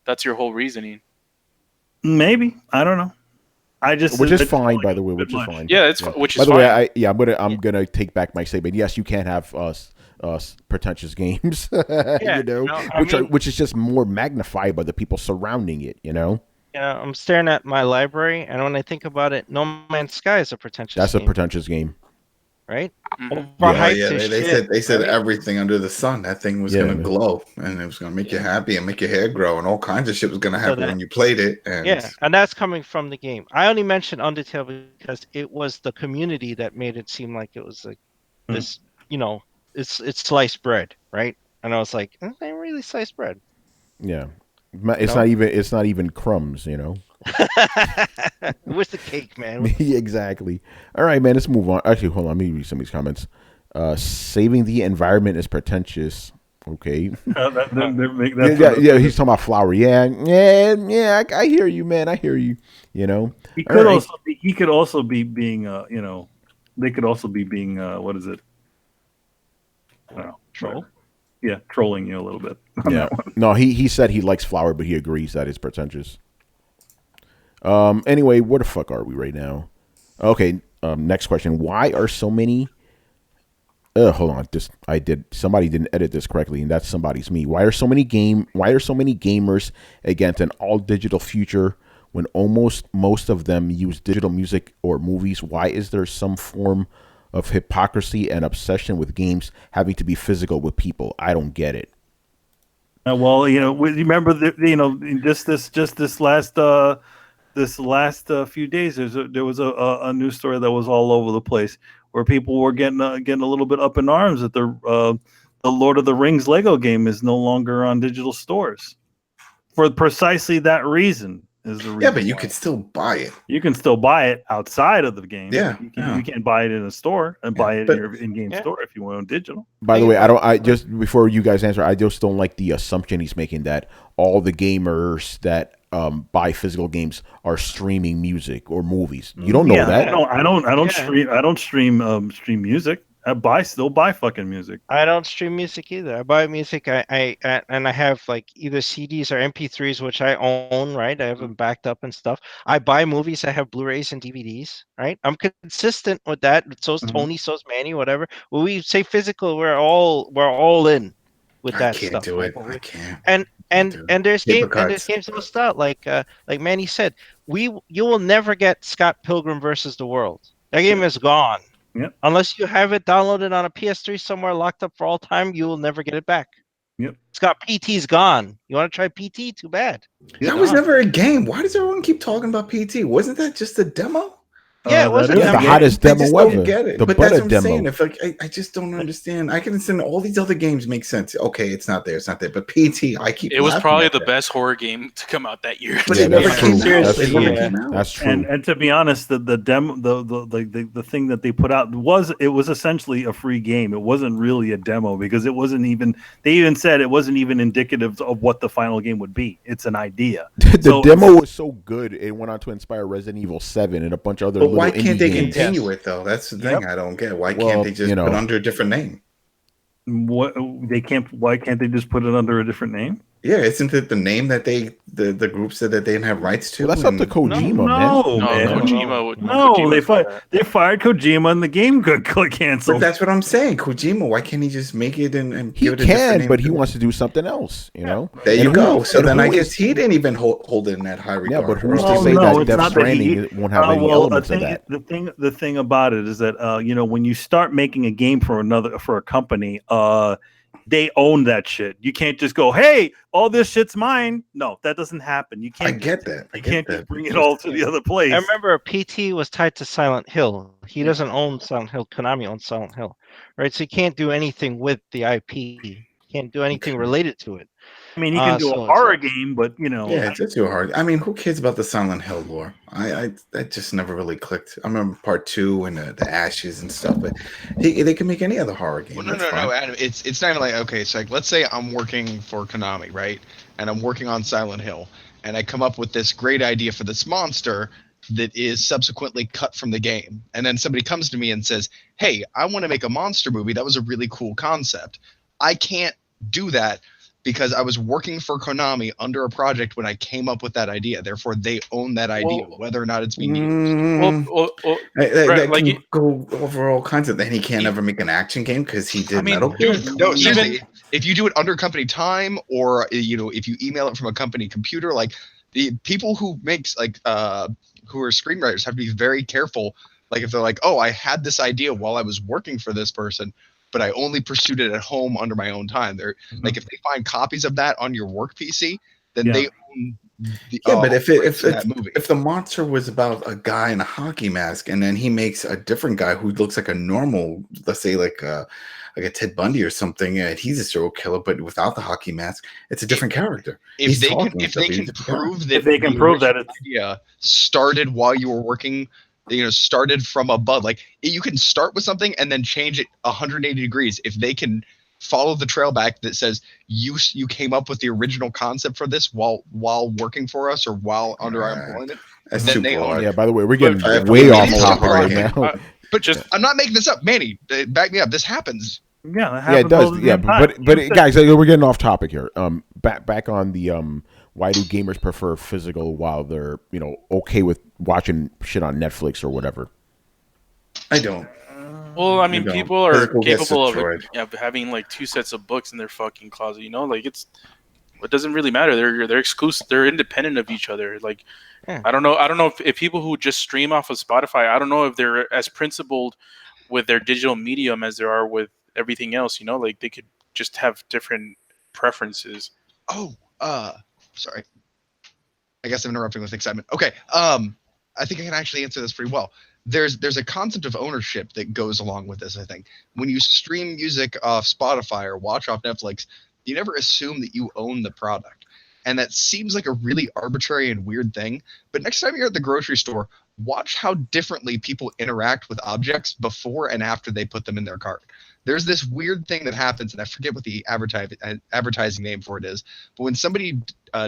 That's your whole reasoning. Maybe, I don't know. Which is fine, by the way. Which is fine. Yeah, it's which is by the fine. way, I'm gonna take back my statement. Yes, you can have pretentious games, you know, which is just more magnified by the people surrounding it. You know. Yeah, I'm staring at my library, and when I think about it, No Man's Sky is a pretentious. That's a pretentious game, right? Mm-hmm. They said everything under the sun. That thing was gonna glow, and it was gonna make you happy and make your hair grow, and all kinds of shit was gonna happen when you played it. And and that's coming from the game. I only mentioned Undertale because it was the community that made it seem like it was like this. You know, it's sliced bread, right? And I was like, they really sliced bread. Yeah. It's not even crumbs, you know. Where's the cake, man? Exactly. All right, man. Let's move on. Actually, hold on. Let me read some of these comments. Saving the environment is pretentious. Okay. Yeah. He's talking about Flower. Yeah. I hear you, man. I hear you. You know. He could also be being. You know, they could also be being. What is it? I don't know. Troll. Yeah, trolling you a little bit. Yeah. No, he said he likes Flower, but he agrees that it's pretentious. Anyway, where the fuck are we right now? Okay. Next question. Why are so many? Hold on. Somebody didn't edit this correctly, and that's somebody's me. Why are so many gamers against an all digital future when almost most of them use digital music or movies? Why is there some form of hypocrisy and obsession with games having to be physical with people? I don't get it. Well, you know, remember this last few days, there was a news story that was all over the place where people were getting a little bit up in arms that the Lord of the Rings Lego game is no longer on digital stores for precisely that reason. Is the reason? Yeah, but you why. could still buy it. You can still buy it outside of the game. Yeah, You can't buy it in a store and buy it in your in-game store if you want digital. By the way, I just before you guys answer, I just don't like the assumption he's making that all the gamers that buy physical games are streaming music or movies. You don't know that. No, I don't stream. I don't stream music. I still buy fucking music. I don't stream music either. I buy music. I have like either CDs or MP3s, which I own. Right, I have them backed up and stuff. I buy movies. I have Blu-rays and DVDs. Right, I'm consistent with that. So's Tony, so's Manny, whatever. When we say physical, we're all in with that stuff. I can't do it. I can't. And there's games list out like Manny said. You will never get Scott Pilgrim versus the World. That game is gone. Yep. Unless you have it downloaded on a PS3 somewhere locked up for all time, you will never get it back. Yep. Scott, PT's gone. You want to try PT? Too bad. That was never a game. Why does everyone keep talking about PT? Wasn't that just a demo? Yeah, it wasn't the hottest demo ever. Get it. The but that's what I'm demo. saying. If I just don't understand. I can understand all these other games make sense. Okay, it's not there. But PT, I keep. It was probably the best horror game to come out that year. But Yeah, it never that's came true. out. That's It true. never came out. That's true. And to be honest, the demo, the thing that they put out was essentially a free game. It wasn't really a demo because it wasn't even. They even said it wasn't even indicative of what the final game would be. It's an idea. The demo was so good it went on to inspire Resident Evil 7 and a bunch of other. But why little can't indie they games. continue it though? That's the thing I don't get. Why can't they just put under a different name? What they can't? Why can't they just put it under a different name? Yeah, isn't it the name that the group said that they didn't have rights to? Well, that's up to Kojima, No, man. man. Kojima they fired Kojima and the game got But canceled. that's what I'm saying. Kojima, why can't he just make it and He give it a different can, name? but he wants to do something else. You know. There you And go. who- So and then who I is- guess he didn't even hold it in that high regard. Yeah, but who's Well, to say no, that it's Death not that Stranding won't have any elements I of think that? the thing about it is that when you start making a game for a company, they own that shit. You can't just go, hey, all this shit's mine. No, that doesn't happen. You can't. I get that. You can't just bring it all to the other place. I remember PT was tied to Silent Hill. He doesn't own Silent Hill. Konami owns Silent Hill, right? So he can't do anything with the IP. He can't do anything related to it. I mean, he can do a horror game, but Yeah, it's too hard. I mean, who cares about the Silent Hill lore? I that just never really clicked. I remember part 2 and the ashes and stuff, but they can make any other horror game. Well, no, Adam. It's not even like, okay, so like, let's say I'm working for Konami, right? And I'm working on Silent Hill, and I come up with this great idea for this monster that is subsequently cut from the game. And then somebody comes to me and says, hey, I want to make a monster movie. That was a really cool concept. I can't do that because I was working for Konami under a project when I came up with that idea. Therefore, they own that idea, whether or not it's being used. That can go over all kinds of. Then he can't ever make an action game because he did Metal Gear. No, seriously. If you do it under company time, or if you email it from a company computer, like the people who makes who are screenwriters have to be very careful. Like if they're like, oh, I had this idea while I was working for this person, but I only pursued it at home under my own time. They're like, if they find copies of that on your work PC, then they own the but if movie. If the monster was about a guy in a hockey mask and then he makes a different guy who looks like a normal, let's say like a Ted Bundy or something, and he's a serial killer, but without the hockey mask, it's a different character. If they can prove that the idea started while you were working, started from a bug. Like you can start with something and then change it 180 degrees. If they can follow the trail back that says you came up with the original concept for this while working for us or while under our employment, then they own it. Yeah, by the way, we're getting way off topic right now. But I'm not making this up, Manny. Back me up. This happens. Yeah, that yeah, it does. Yeah, but guys, we're getting off topic here. Back on the why do gamers prefer physical while they're okay with watching shit on Netflix or whatever? I don't. Well, I mean, people are capable of having like 2 sets of books in their fucking closet. Like it doesn't really matter. They're exclusive. They're independent of each other. Like I don't know if people who just stream off of Spotify, I don't know if they're as principled with their digital medium as there are with everything else. Like they could just have different preferences. Oh, sorry. I guess I'm interrupting with excitement. Okay. I think I can actually answer this pretty well. there's a concept of ownership that goes along with this. I think when you stream music off Spotify or watch off Netflix, you never assume that you own the product. And that seems like a really arbitrary and weird thing. But next time you're at the grocery store, watch how differently people interact with objects before and after they put them in their cart. There's this weird thing that happens, and I forget what the advertising name for it is. But when somebody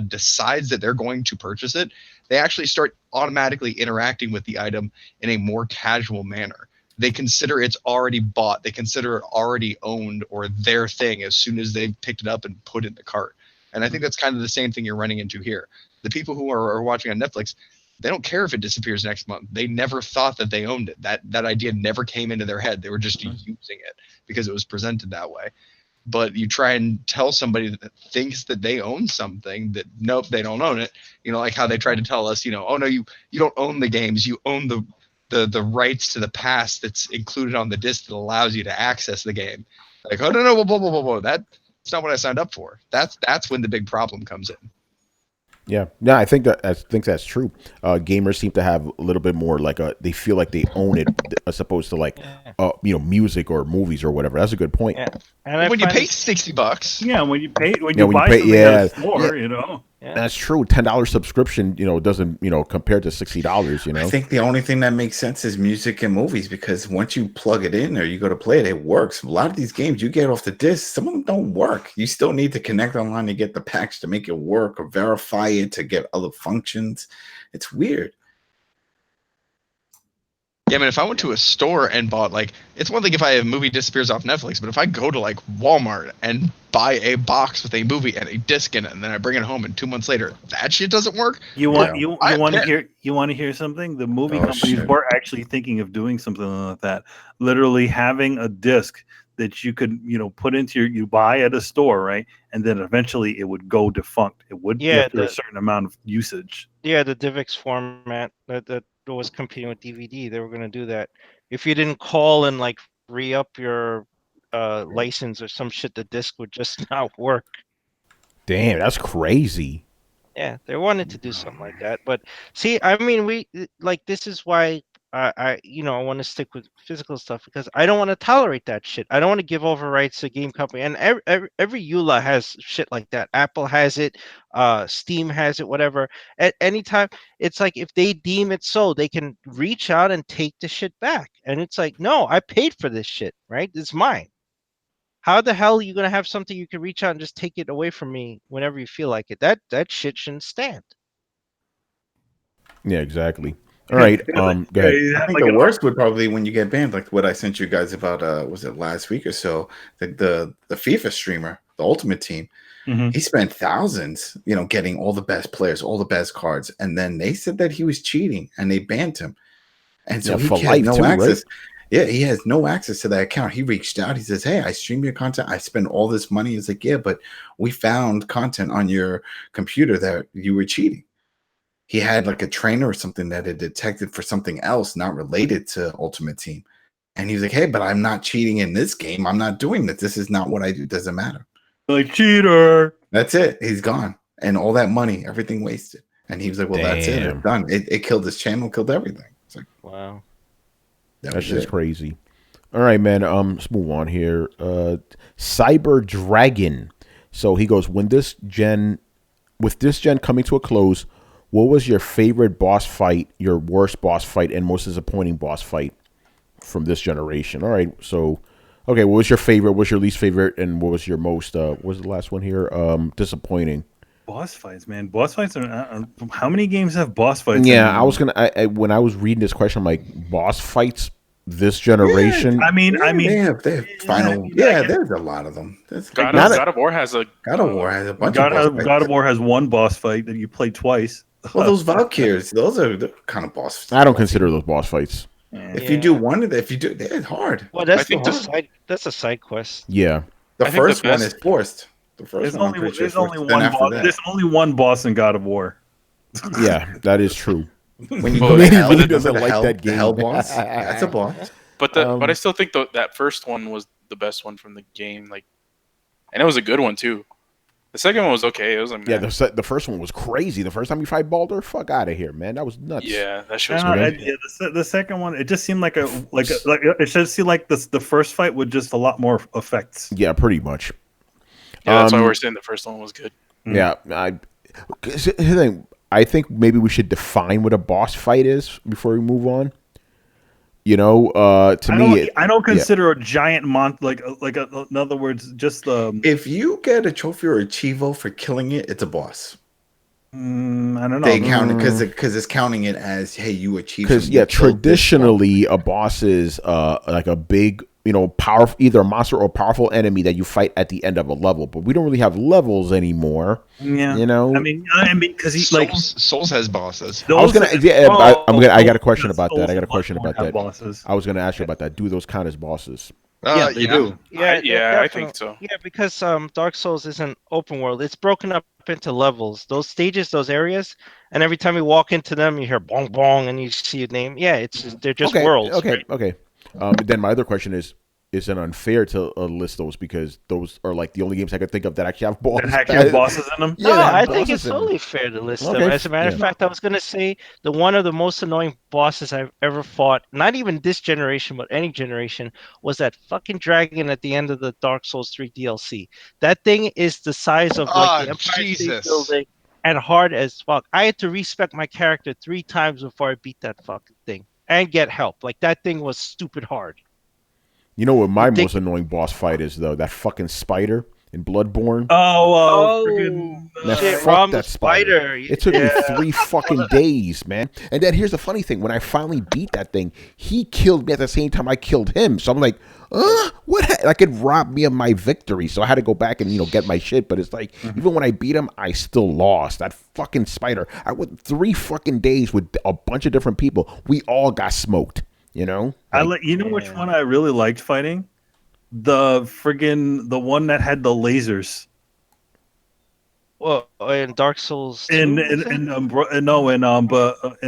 decides that they're going to purchase it, they actually start automatically interacting with the item in a more casual manner. They consider it's already bought. They consider it already owned or their thing as soon as they've picked it up and put it in the cart. And I think that's kind of the same thing you're running into here. The people who are watching on Netflix, they don't care if it disappears next month. They never thought that they owned it. That idea never came into their head. They were just using it because it was presented that way. But you try and tell somebody that thinks that they own something that nope, they don't own it. Like how they tried to tell us, oh no, you don't own the games. You own the rights to the past that's included on the disc that allows you to access the game. Like, oh no, blah, blah, blah, blah, blah. That's not what I signed up for. That's when the big problem comes in. Yeah, I think that's true. Gamers seem to have a little bit more like they feel like they own it as opposed to like music or movies or whatever. That's a good point. Yeah. And when you pay $60, when you buy when something at a store, that's true. $10 subscription, doesn't compare to $60. I think the only thing that makes sense is music and movies, because once you plug it in or you go to play it, it works. A lot of these games you get off the disc, some of them don't work. You still need to connect online to get the patch to make it work or verify it to get other functions. It's weird. Yeah, I mean, if I went to a store and bought, it's one thing if a movie disappears off Netflix, but if I go to, Walmart and buy a box with a movie and a disc in it, and then I bring it home and 2 months later, that shit doesn't work? You want to hear something? The movie companies were actually thinking of doing something like that. Literally having a disc that you could, put into you buy at a store, right? And then eventually it would go defunct. It would after a certain amount of usage. Yeah, the DivX format that was competing with DVD. They were going to do that. If you didn't call and re-up your license or some shit, the disc would just not work. Damn, that's crazy. Yeah, they wanted to do something like that. But see, I mean, this is why I want to stick with physical stuff, because I don't want to tolerate that shit. I don't want to give over rights to a game company. And every EULA has shit like that. Apple has it, Steam has it, whatever. At any time, it's like if they deem it so, they can reach out and take the shit back. And it's like, no, I paid for this shit, right? It's mine. How the hell are you gonna have something you can reach out and just take it away from me whenever you feel like it? That shit shouldn't stand. Yeah, exactly. All right. Go ahead. I think the worst would probably when you get banned, like what I sent you guys about. Was it last week or so? The FIFA streamer, the Ultimate Team. Mm-hmm. He spent thousands, getting all the best players, all the best cards, and then they said that he was cheating, and they banned him. And so he had no access. Right? Yeah, he has no access to that account. He reached out. He says, "Hey, I stream your content. I spend all this money." He's like, "Yeah, but we found content on your computer that you were cheating." He had a trainer or something that had detected for something else not related to Ultimate Team. And he was like, "Hey, but I'm not cheating in this game. I'm not doing this. This is not what I do. It doesn't matter." Cheater. That's it. He's gone. And all that money, everything wasted. And he was like, "Well, that's it. It's done." It killed his channel, killed everything. It's like, wow. That's just crazy. All right, man. Let's move on here. Cyber Dragon. So he goes, with this gen coming to a close, what was your favorite boss fight, your worst boss fight, and most disappointing boss fight from this generation? All right. So, okay, what was your favorite? What was your least favorite? And what was your most, what was the last one here? Disappointing. Boss fights, man. Boss fights are. How many games have boss fights? Yeah, I was gonna. When I was reading this question, I'm like, boss fights this generation. Yeah, I mean, they have final. Yeah, there's a lot of them. God of War has a bunch God of boss God of War has one boss fight that you play twice. Well, those Valkyries, those are the kind of boss fights. I don't consider those boss fights. If you do one of them, it's hard. Well, that's a side quest. Yeah, the first one is forced. There's only one boss in God of War. Yeah, that is true. When you go to hell, really doesn't like that game. The hell boss, that's a boss. But I still think that first one was the best one from the game. And it was a good one too. The second one was okay. It was like, Yeah, the first one was crazy. The first time you fight Baldur, fuck out of here, man. That was nuts. yeah, that show's The second one, it just seemed like it just seemed like the first fight with just a lot more effects. Yeah, pretty much. Yeah, that's why we're saying the first one was good. Yeah, I think maybe we should define what a boss fight is before we move on. You know, I don't consider a giant in other words, just If you get a trophy or a chivo for killing it, it's a boss. I don't know. They count it because it's counting it as, hey, you achieved. Because traditionally a boss is like a big, powerful, either a monster or a powerful enemy that you fight at the end of a level. But we don't really have levels anymore. Yeah, I mean, because Souls has bosses. I was gonna, I got a question about that. I was gonna ask you about that. Do those count as bosses? Yeah, they do. Yeah, I think so. Yeah, because Dark Souls isn't open world. It's broken up into levels. Those stages, those areas, and every time you walk into them, you hear bong bong, and you see your name. Yeah, they're just worlds. Okay. Then my other question is it unfair to list those because those are like the only games I could think of that actually have bosses in them? Yeah, no, I think it's totally fair to list them. As a matter of fact, I was going to say one of the most annoying bosses I've ever fought, not even this generation, but any generation, was that fucking dragon at the end of the Dark Souls 3 DLC. That thing is the size of the Empire State Building and hard as fuck. I had to respec my character 3 times before I beat that fucking thing and get help. Like, that thing was stupid hard. You know what my most annoying boss fight is, though? That fucking spider in Bloodborne. Fuck that spider. It took me 3 fucking days, man. And then here's the funny thing. When I finally beat that thing, he killed me at the same time I killed him. So I'm like, what? Like, it robbed me of my victory. So I had to go back and, get my shit. But it's like, even when I beat him, I still lost. That fucking spider. I went 3 fucking days with a bunch of different people. We all got smoked. You know which one I really liked fighting? The one that had the lasers. Well, in Dark Souls 2, in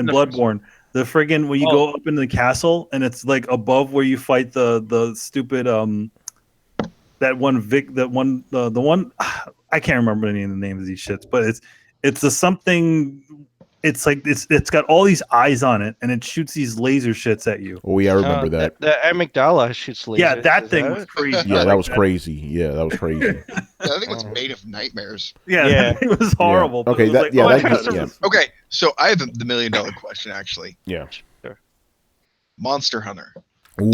Bloodborne. The friggin' when you go up in the castle and it's like above where you fight the stupid the one I can't remember any of the names of these shits, but it's a something. It's like it's got all these eyes on it, and it shoots these laser shits at you. Oh yeah, I remember that. The amygdala shoots lasers. Yeah, that thing was crazy. Yeah, that was crazy. Yeah, that was crazy. I think it's made of nightmares. Yeah, it was horrible. Yeah. Okay, Okay, so I have the $1 million question actually. Yeah. Sure. Monster Hunter. Ooh,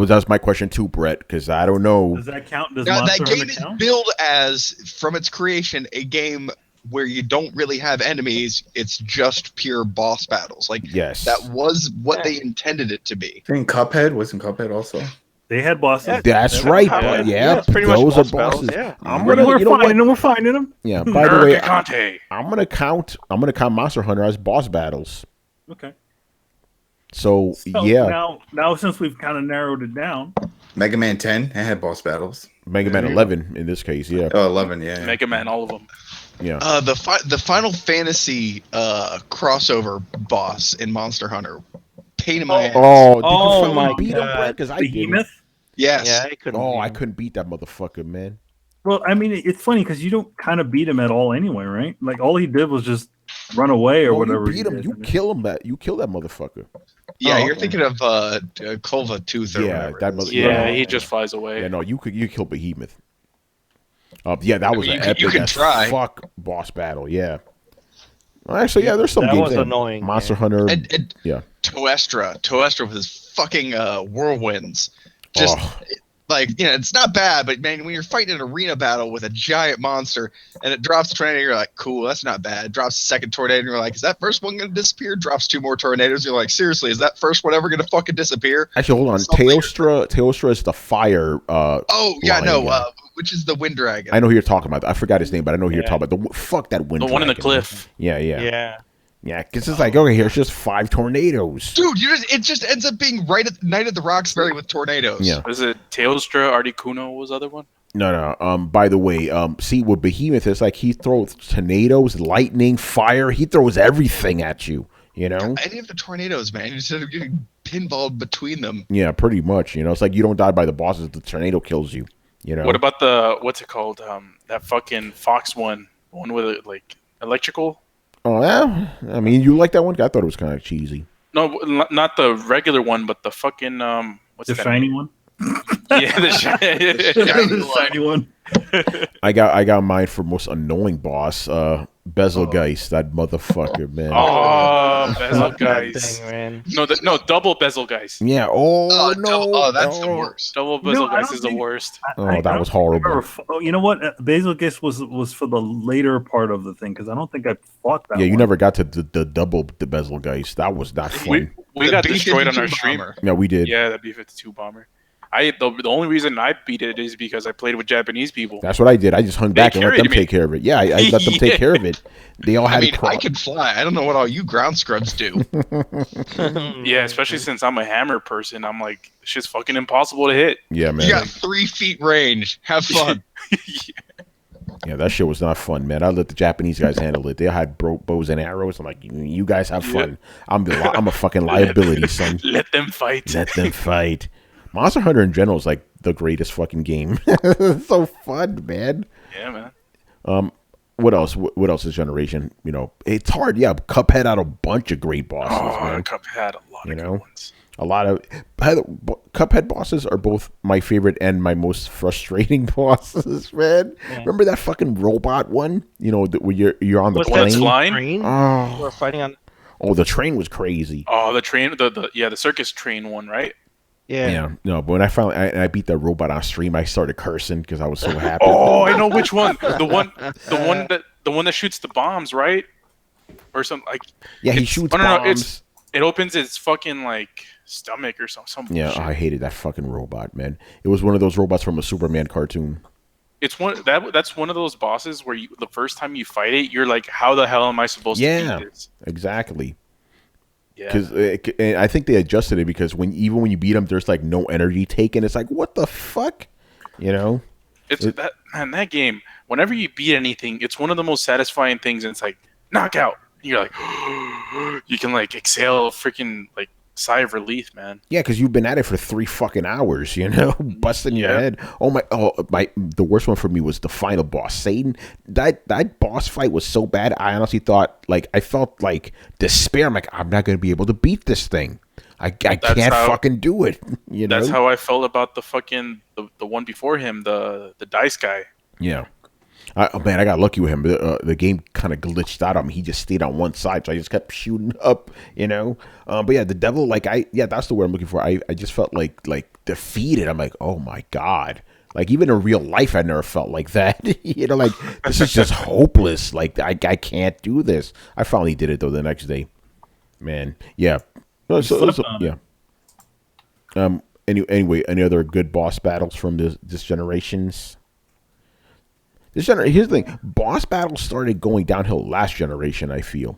that's my question too, Brett, because I don't know. Does that count? Does now, Monster that game Hunter is count? billed as, from its creation, a game where you don't really have enemies, it's just pure boss battles. Like, yes, that was what they intended it to be. I think Cuphead wasn't Cuphead also. They had bosses. Yeah, that's right. Yeah, pretty much those boss are bosses. Battles, yeah. We're finding them. Yeah. By the way, I'm gonna count Monster Hunter as boss battles. Okay. So yeah. Now since we've kind of narrowed it down, Mega Man 10 it had boss battles. Mega Man 11 in this case, yeah. Oh, 11, yeah. Mega Man, all of them. Yeah. The Final Fantasy crossover boss in Monster Hunter, pain in my ass. Oh, did you finally beat him, Brett? Because I Behemoth. Yes. Yeah, I couldn't beat that motherfucker, man. Well, I mean, it's funny because you don't kind of beat him at all anyway, right? Like all he did was just run away or whatever. You beat him. You kill him. You kill that motherfucker. Yeah, you're thinking of Kulva Tooth or whatever. He just flies away. Yeah, no, you kill Behemoth. Yeah, that was an epic you can try. Fuck boss battle. Yeah. Well, actually, yeah, there's some games was annoying. Monster Hunter. And yeah. Toestra with his fucking whirlwinds. Just it's not bad, but man, when you're fighting an arena battle with a giant monster and it drops a tornado, you're like, cool, that's not bad. Drops a second tornado, and you're like, is that first one gonna disappear? Drops 2 more tornadoes, you're like, seriously, is that first one ever gonna fucking disappear? Actually, hold on. Teostra is the fire. Which is the wind dragon. I know who you're talking about. I forgot his name, but I know who you're talking about. Fuck that wind dragon. The one in the cliff. Yeah, because it's like, okay, here's just 5 tornadoes. Dude, it just ends up being right at Night at the Roxbury with tornadoes. Yeah. Was it Teostra, Articuno was the other one? No. By the way, see, with Behemoth, it's like he throws tornadoes, lightning, fire. He throws everything at you, you know? Any of the tornadoes, man. Instead of getting pinballed between them. Yeah, pretty much. It's like you don't die by the bosses. The tornado kills you, You know. What about the what's it called? That fucking Fox one, the one with it, like electrical. Oh yeah. I mean, you like that one? I thought it was kind of cheesy. No, not the regular one, but the fucking what's The that shiny name? one. Yeah, the Shiny The shiny one. I got mine for most annoying boss. Bezelgeist, that motherfucker, man. Oh, bezel Fuck that guys. thing, man. No, double bezel guys. Yeah. Oh Oh, no. that's the Oh. worst. Double No, bezel I guys don't is the think- worst. Oh, I that don't was think I horrible. remember you know what? Betelgeuse was for the later part of the thing because I don't think I fought that. Yeah, you one. never got to the double the Bezelgeist. That was not fun. We The got destroyed on B-52 our stream. bomber. Yeah, we did. Yeah, the B-52 bomber. The only reason I beat it is because I played with Japanese people. That's what I did. I just hung back and let them carried me. take care of it. Yeah, I let them take care of it. They all I had mean, I can fly. I don't know what all you ground scrubs do. Yeah, especially since I'm a hammer person. I'm like, it's just fucking impossible to hit. Yeah, man. You got 3 feet range. Have fun. Yeah, that shit was not fun, man. I let the Japanese guys handle it. They had bows and arrows. I'm like, you guys have fun. I'm a fucking liability, son. Let them fight. Let them fight. Monster Hunter in general is like the greatest fucking game. It's so fun, man. Yeah, man. What else? What else is generation? You know, it's hard. Yeah, Cuphead had a bunch of great bosses, Oh, man. Cuphead had a lot You of know? good ones. A lot of Cuphead bosses are both my favorite and my most frustrating bosses, man. Yeah. Remember that fucking robot one? You know, where you're on the Was one that's plane. flying? Train? Oh, We're fighting on. oh, the train was crazy. Oh, the train, the circus train one, right? Yeah. No, but when I finally I beat that robot on stream, I started cursing because I was so happy. Oh, I know which one. The one that shoots the bombs, right? Or something like. Yeah, he it's- shoots oh, no, bombs. It opens its fucking like stomach or something. Yeah, I hated that fucking robot, man. It was one of those robots from a Superman cartoon. It's that's one of those bosses where the first time you fight it, you're like, how the hell am I supposed to beat this? Exactly. Yeah. Because I think they adjusted it because even when you beat them, there's like no energy taken. It's like, what the fuck, you know? That game. Whenever you beat anything, it's one of the most satisfying things. And it's like knockout. And you're like, you can like exhale a freaking like sigh of relief, man. Yeah, because you've been at it for 3 fucking hours, you know, busting your Yeah. head. The worst one for me was the final boss, Satan. That boss fight was so bad. I honestly I felt like despair. I'm like, I'm not going to be able to beat this thing. I can't fucking do it. You know. That's how I felt about the fucking the one before him, the dice guy. Yeah. I got lucky with him. The game kind of glitched out on me. He just stayed on one side, so I just kept shooting up, you know. But yeah, the devil, that's the word I'm looking for. I just felt like defeated. I'm like, oh my god. Like even in real life, I never felt like that. You know, like this is just hopeless. Like I can't do this. I finally did it though the next day. Man, yeah. Yeah. Anyway, any other good boss battles from this generations? Here's the thing: boss battles started going downhill last generation. I feel.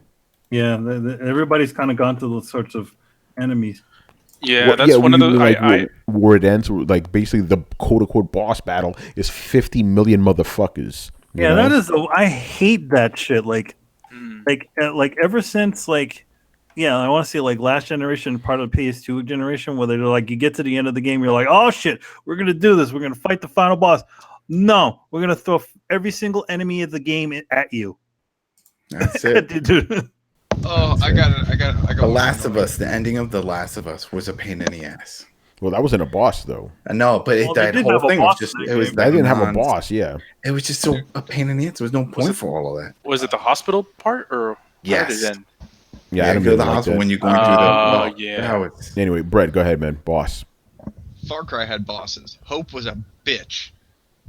Yeah, everybody's kind of gone to those sorts of enemies. Yeah, that's one of the. Where it ends, like basically the quote unquote boss battle is 50 million motherfuckers. Yeah, that is. I hate that shit. Like ever since I want to say like last generation, part of the PS2 generation, where they're like, you get to the end of the game, you're like, oh shit, we're gonna do this. We're gonna fight the final boss. No, we're gonna throw every single enemy of the game at you. That's it. Dude. Oh, I got The Last of Us, the ending of The Last of Us was a pain in the ass. Well, that wasn't a boss though. No, but that whole thing was just I didn't have a boss. Yeah, it was just so a pain in the ass. There was no point for all of that. Was it the hospital part or yes? How did it end? Yeah, I go to the hospital when you're going through the. Yeah. How it's Anyway, Brett, go ahead, man. Boss. Far Cry had bosses. Hope was a bitch.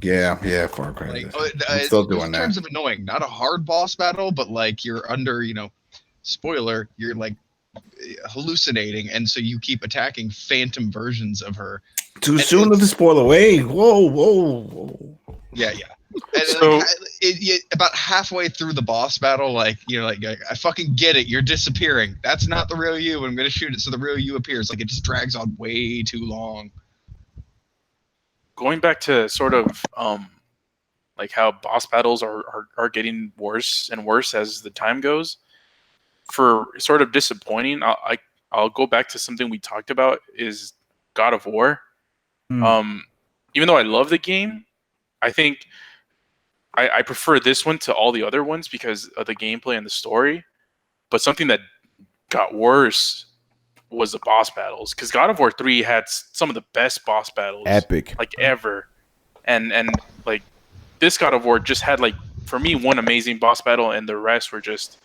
yeah, Far Cry. Like, I'm still doing in that. terms of annoying, not a hard boss battle, but like you're under, spoiler, you're like hallucinating, and so you keep attacking phantom versions of her. Too soon of the spoiler. Wait, whoa. Yeah. And So- about halfway through the boss battle, like I fucking get it. You're disappearing. That's not the real you. I'm gonna shoot it so the real you appears. Like it just drags on way too long. Going back to sort of like how boss battles are getting worse and worse as the time goes. For sort of disappointing, I'll go back to something we talked about is God of War. Hmm. Even though I love the game, I think I prefer this one to all the other ones because of the gameplay and the story. But something that got worse was the boss battles, because God of War 3 had some of the best boss battles Epic. like ever, and like this God of War just had like, for me, one amazing boss battle, and the rest were just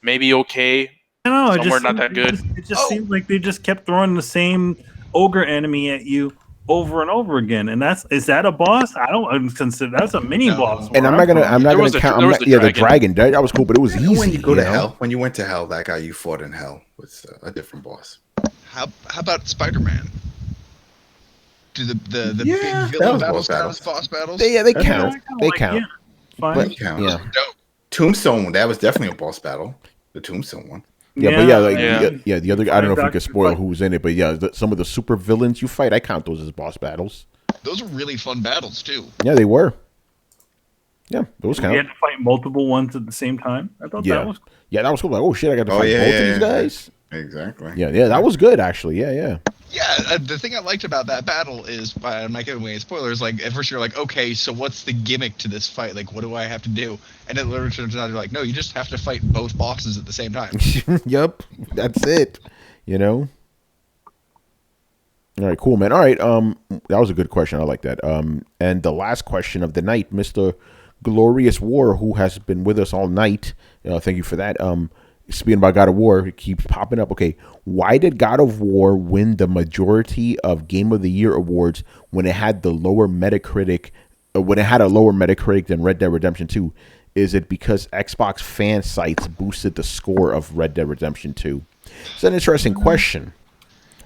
maybe okay, I don't know. somewhere not that good. It just seemed like they just kept throwing the same ogre enemy at you over and over again. And is that a boss? I don't consider that's a mini boss. And I'm not gonna count. The dragon. That was cool, but it was easy. When you go to hell, when you went to hell, that guy you fought in hell was a different boss. How about Spider-Man? Do the Yeah, big that villain was battles boss count as boss battles? They count. They count. Fine. But, They count. yeah. Dope. Tombstone, that was definitely a boss battle. The Tombstone one. Yeah, but the other. I don't know if you Dr. could spoil Fight. who's in it, but yeah, some of the super villains you fight, I count those as boss battles. Those are really fun battles too. Yeah, they were. Yeah, those You count. had to fight multiple ones at the same time. I thought that was Yeah, that was cool. Like, oh shit, I got to fight both of these guys. Exactly. Yeah, that was good actually. Yeah. Yeah, the thing I liked about that battle is, I'm not giving away spoilers, like, at first you're like, okay, so what's the gimmick to this fight? Like, what do I have to do? And it literally turns out you're like, no, you just have to fight both bosses at the same time. Yep, that's it. All right, cool, man. All right, that was a good question. I like that. And the last question of the night, Mr. Glorious War, who has been with us all night. Thank you for that. Speaking about God of War, it keeps popping up. Okay, why did God of War win the majority of Game of the Year awards when it had a lower Metacritic than Red Dead Redemption 2? Is it because Xbox fan sites boosted the score of Red Dead Redemption 2? It's an interesting question.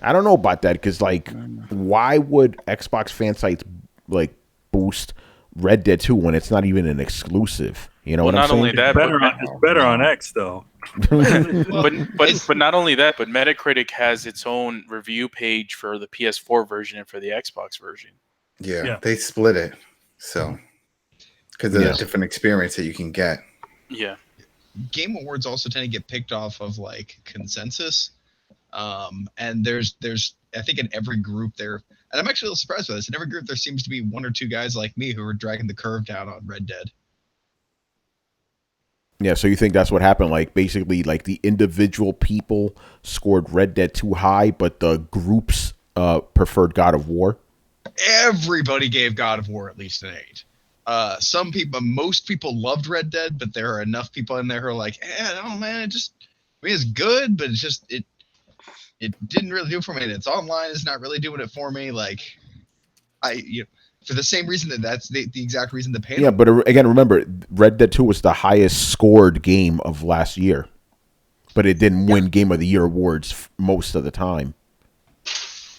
I don't know about that because, like, why would Xbox fan sites like boost Red Dead 2 when it's not even an exclusive? You know what I'm saying? Only that, it's better on X though. but not only that, but Metacritic has its own review page for the PS4 version and for the Xbox version. Yeah. They split it, so because of the different experience that you can get. Yeah. Game awards also tend to get picked off of like consensus, and there's I think in every group there, and I'm actually a little surprised by this. In every group there seems to be one or two guys like me who are dragging the curve down on Red Dead. Yeah, so you think that's what happened? Like, basically, like, the individual people scored Red Dead too high, but the groups preferred God of War? Everybody gave God of War at least an 8. Most people loved Red Dead, but there are enough people in there who are like, no, man, it's good, but it's just, it didn't really do it for me. And it's online, it's not really doing it for me. Like, for the same reason that's the exact reason the panel. Yeah, but again, remember, Red Dead 2 was the highest scored game of last year, but it didn't win Game of the Year awards most of the time.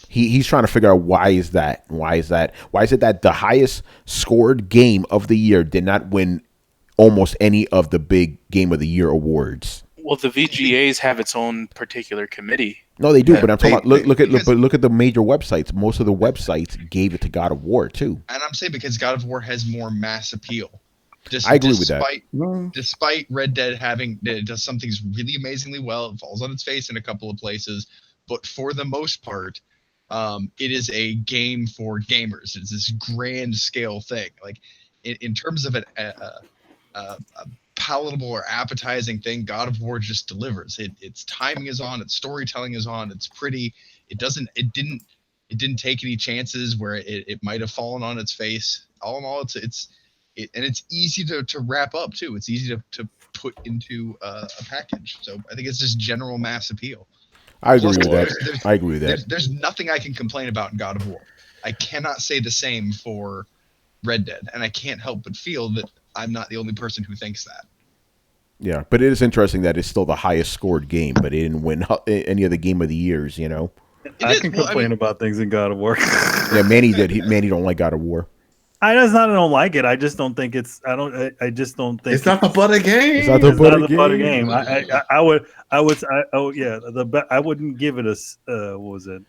He's trying to figure out why is that? Why is it that the highest scored game of the year did not win almost any of the big Game of the Year awards? Well, the VGAs have its own particular committee. No, they do, but I'm talking about look at the major websites. Most of the websites gave it to God of War too. And I'm saying because God of War has more mass appeal. I agree with that. Despite Red Dead it does some things really amazingly well, it falls on its face in a couple of places, but for the most part, it is a game for gamers. It's this grand scale thing. Like in terms of a palatable or appetizing thing, God of War just delivers. Its timing is on, its storytelling is on, it's pretty. It didn't take any chances where it might have fallen on its face. All in all, it's easy to wrap up too. It's easy to put into a package. So I think it's just general mass appeal. I agree with that. There's nothing I can complain about in God of War. I cannot say the same for Red Dead, and I can't help but feel that I'm not the only person who thinks that. Yeah, but it is interesting that it's still the highest scored game, but it didn't win any of the Game of the Years, you know? I can complain about things in God of War. Yeah, Manny did. Manny don't like God of War. I don't like it. I just don't think it's. I just don't think it's not the butter game. It's not the butter game. I wouldn't give it a. What was it?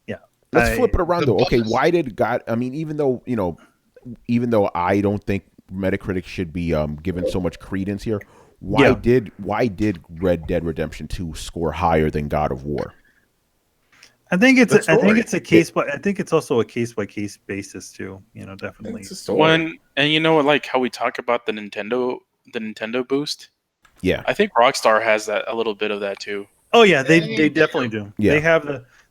Yeah. Let's flip it around though. Okay, why did God? I mean, even though I don't think Metacritic should be given so much credence here, why did Red Dead Redemption 2 score higher than God of War? I think it's The I think story. it's a case by I think it's also a case by case basis too. Definitely. It's a story. And you know, like how we talk about the Nintendo boost. Yeah. I think Rockstar has that a little bit of that too. Oh yeah, they They definitely do. Yeah.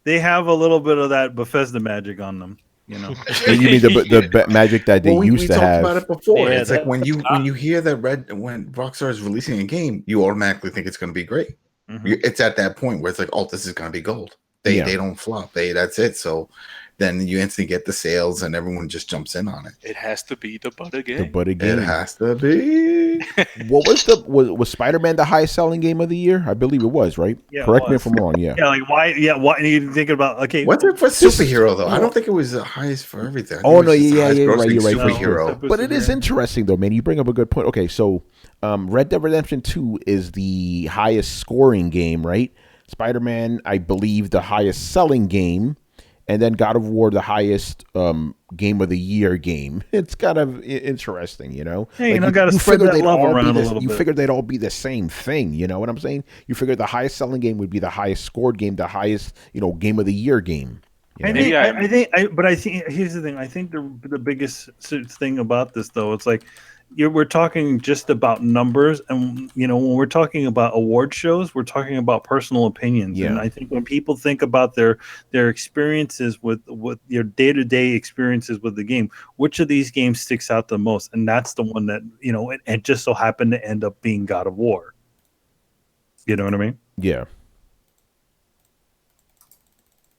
They have a little bit of that Bethesda magic on them. You mean the magic that they Well, used we to talked have? about it before. Yeah, It's like when you hear that when Rockstar is releasing a game, you automatically think it's going to be great. Mhm. It's at that point where it's like, oh, this is going to be gold. They don't flop. That's it. So then you instantly get the sales, and everyone just jumps in on it. It has to be the butt The again. buddy game. It has to be. What was Spider-Man the highest selling game of the year? I believe it was, right? Yeah, it Correct me was. if I'm wrong. Yeah. Yeah, like why? Yeah, why? You think about What's it for superhero though? I don't think it was the highest for everything. I think Oh it was no, just the yeah, highest you're grossing right. Superhero. No. But it is interesting though, man. You bring up a good point. Okay, so Red Dead Redemption 2 is the highest scoring game, right? Spider-Man, I believe, the highest selling game, and then God of War, the highest game of the year game. It's kind of interesting, you know. Hey, Like, gotta spread figured that they'd love all be around a this- little You bit. figured they'd all be the same thing, you know what I'm saying? You figured the highest selling game would be the highest scored game, the highest, game of the year game. You know? But I think here's the thing. I think the biggest thing about this though, it's like we're talking just about numbers, and when we're talking about award shows, we're talking about personal opinions. Yeah. And I think when people think about their experiences with your day-to-day experiences with the game, which of these games sticks out the most? And that's the one that it just so happened to end up being God of War. You know what I mean? Yeah.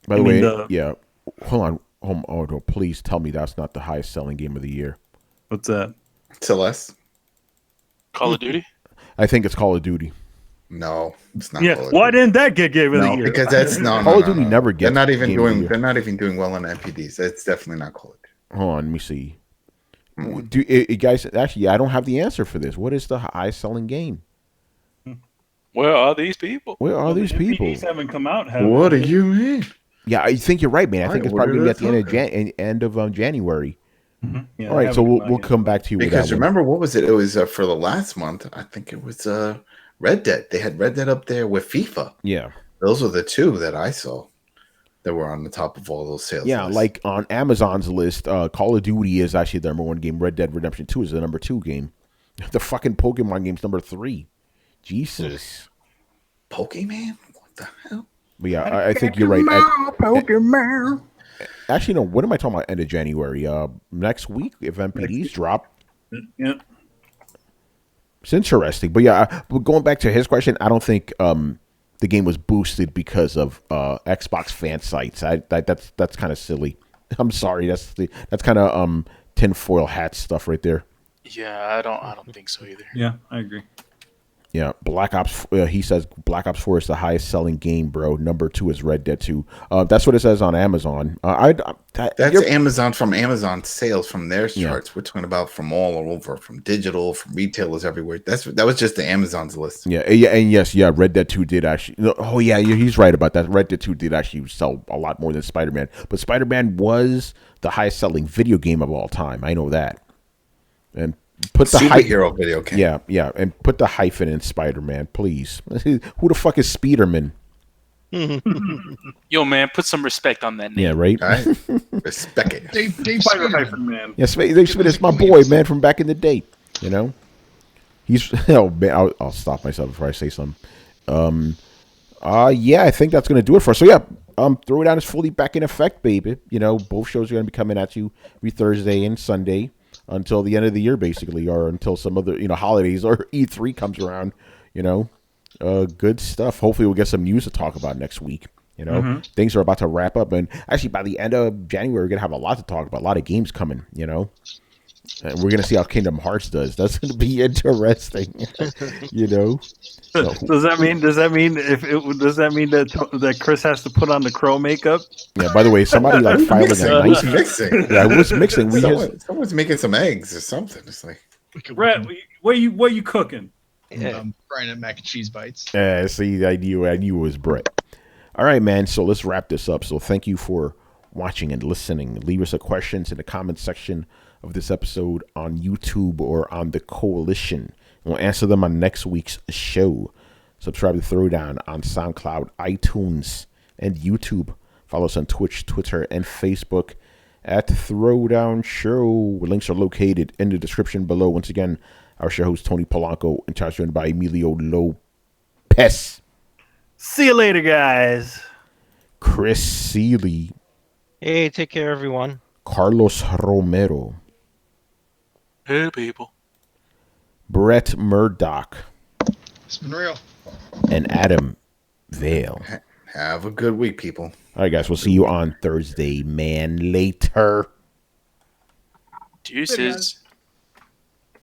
By the way, yeah. Hold on. Oh no! Please tell me that's not the highest selling game of the year. What's that? Celeste? Call of Duty. I think it's Call of Duty. No, it's not. Yeah. Call of Why Duty. didn't that get game of the No, year? because that's Call of Duty never gets. They're not even Game of the doing. Year. They're not even doing well on NPDs. It's definitely not Call of Duty. Hold on, let me see. Guys, actually, I don't have the answer for this. What is the highest selling game? Where are these people? Where are these people? NPDs haven't come out. What do you mean? Yeah, I think you're right, man. I think it's probably ordered gonna be at the it. end of January. Yeah, All right, so we'll come back to you with Because that one. remember, what was it? It was for the last month. I think it was Red Dead. They had Red Dead up there with FIFA. Yeah. Those were the two that I saw that were on the top of all those sales. Yeah, lists. like on Amazon's list, Call of Duty is actually the number one game. Red Dead Redemption 2 is the number 2 game. The fucking Pokemon game's number 3. Jesus. Pokemon? What the hell? But yeah, I think you're right. Pokemon. Actually, no. What am I talking about? End of January. Next week, if MPDs drop, Yeah. it's interesting. But yeah, but going back to his question, I don't think the game was boosted because of Xbox fan sites. That's kind of silly. I'm sorry. That's kind of tinfoil hat stuff right there. Yeah, I don't think so either. Yeah, I agree. Yeah, Black Ops. He says Black Ops 4 is the highest selling game, bro. Number 2 is Red Dead 2. That's what it says on Amazon. That's Amazon from Amazon sales from their Yeah. charts. We're talking about from all over, from digital, from retailers everywhere. That was just the Amazon's list. Yeah, and yes, Red Dead 2 did actually. Oh yeah, he's right about that. Red Dead 2 did actually sell a lot more than Spider-Man, but Spider-Man was the highest selling video game of all time. I know that. And put the Superhero video game. Yeah, and put the hyphen in Spider-Man, please. Who the fuck is Spiderman? Yo, man, put some respect on that name. Yeah, right. All right. Respect it. Dave Spider Spider. Hyphen Man. Yeah, Dave Smith is my boy, man, from back in the day. You know, he's. Oh man, I'll stop myself before I say something. Yeah, I think that's gonna do it for us. So yeah, Throwdown is fully back in effect, baby. You know, both shows are gonna be coming at you every Thursday and Sunday until the end of the year, basically, or until some other holidays or E3 comes around. You know, good stuff. Hopefully, we'll get some news to talk about next week. You know, things are about to wrap up, and actually by the end of January, we're gonna have a lot to talk about. A lot of games coming. You know. And we're gonna see how Kingdom Hearts does. That's gonna be interesting, you know. So, Does that mean does that mean that Chris has to put on the crow makeup? yeah. By the way, somebody like filing a Who's nice. mixing? Yeah, I was mixing. Someone's making some eggs or something. It's like Brett, what you cooking? Yeah. Frying up mac and cheese bites. See, I knew it was Brett. All right, man. So let's wrap this up. So thank you for watching and listening. Leave us a questions in the comment section of this episode on YouTube or on the Coalition. We'll answer them on next week's show. Subscribe to Throwdown on SoundCloud, iTunes, and YouTube. Follow us on Twitch, Twitter, and Facebook at Throwdown Show. Links are located in the description below. Once again, our show host Tony Polanco and joined by Emilio Lopez. See you later, guys. Chris Seeley. Hey, take care, everyone. Carlos Romero. Hey, people. Brett Murdoch. It's been real. And Adam Vale. Have a good week, people. All right, guys. We'll see you on Thursday, man. Later. Deuces.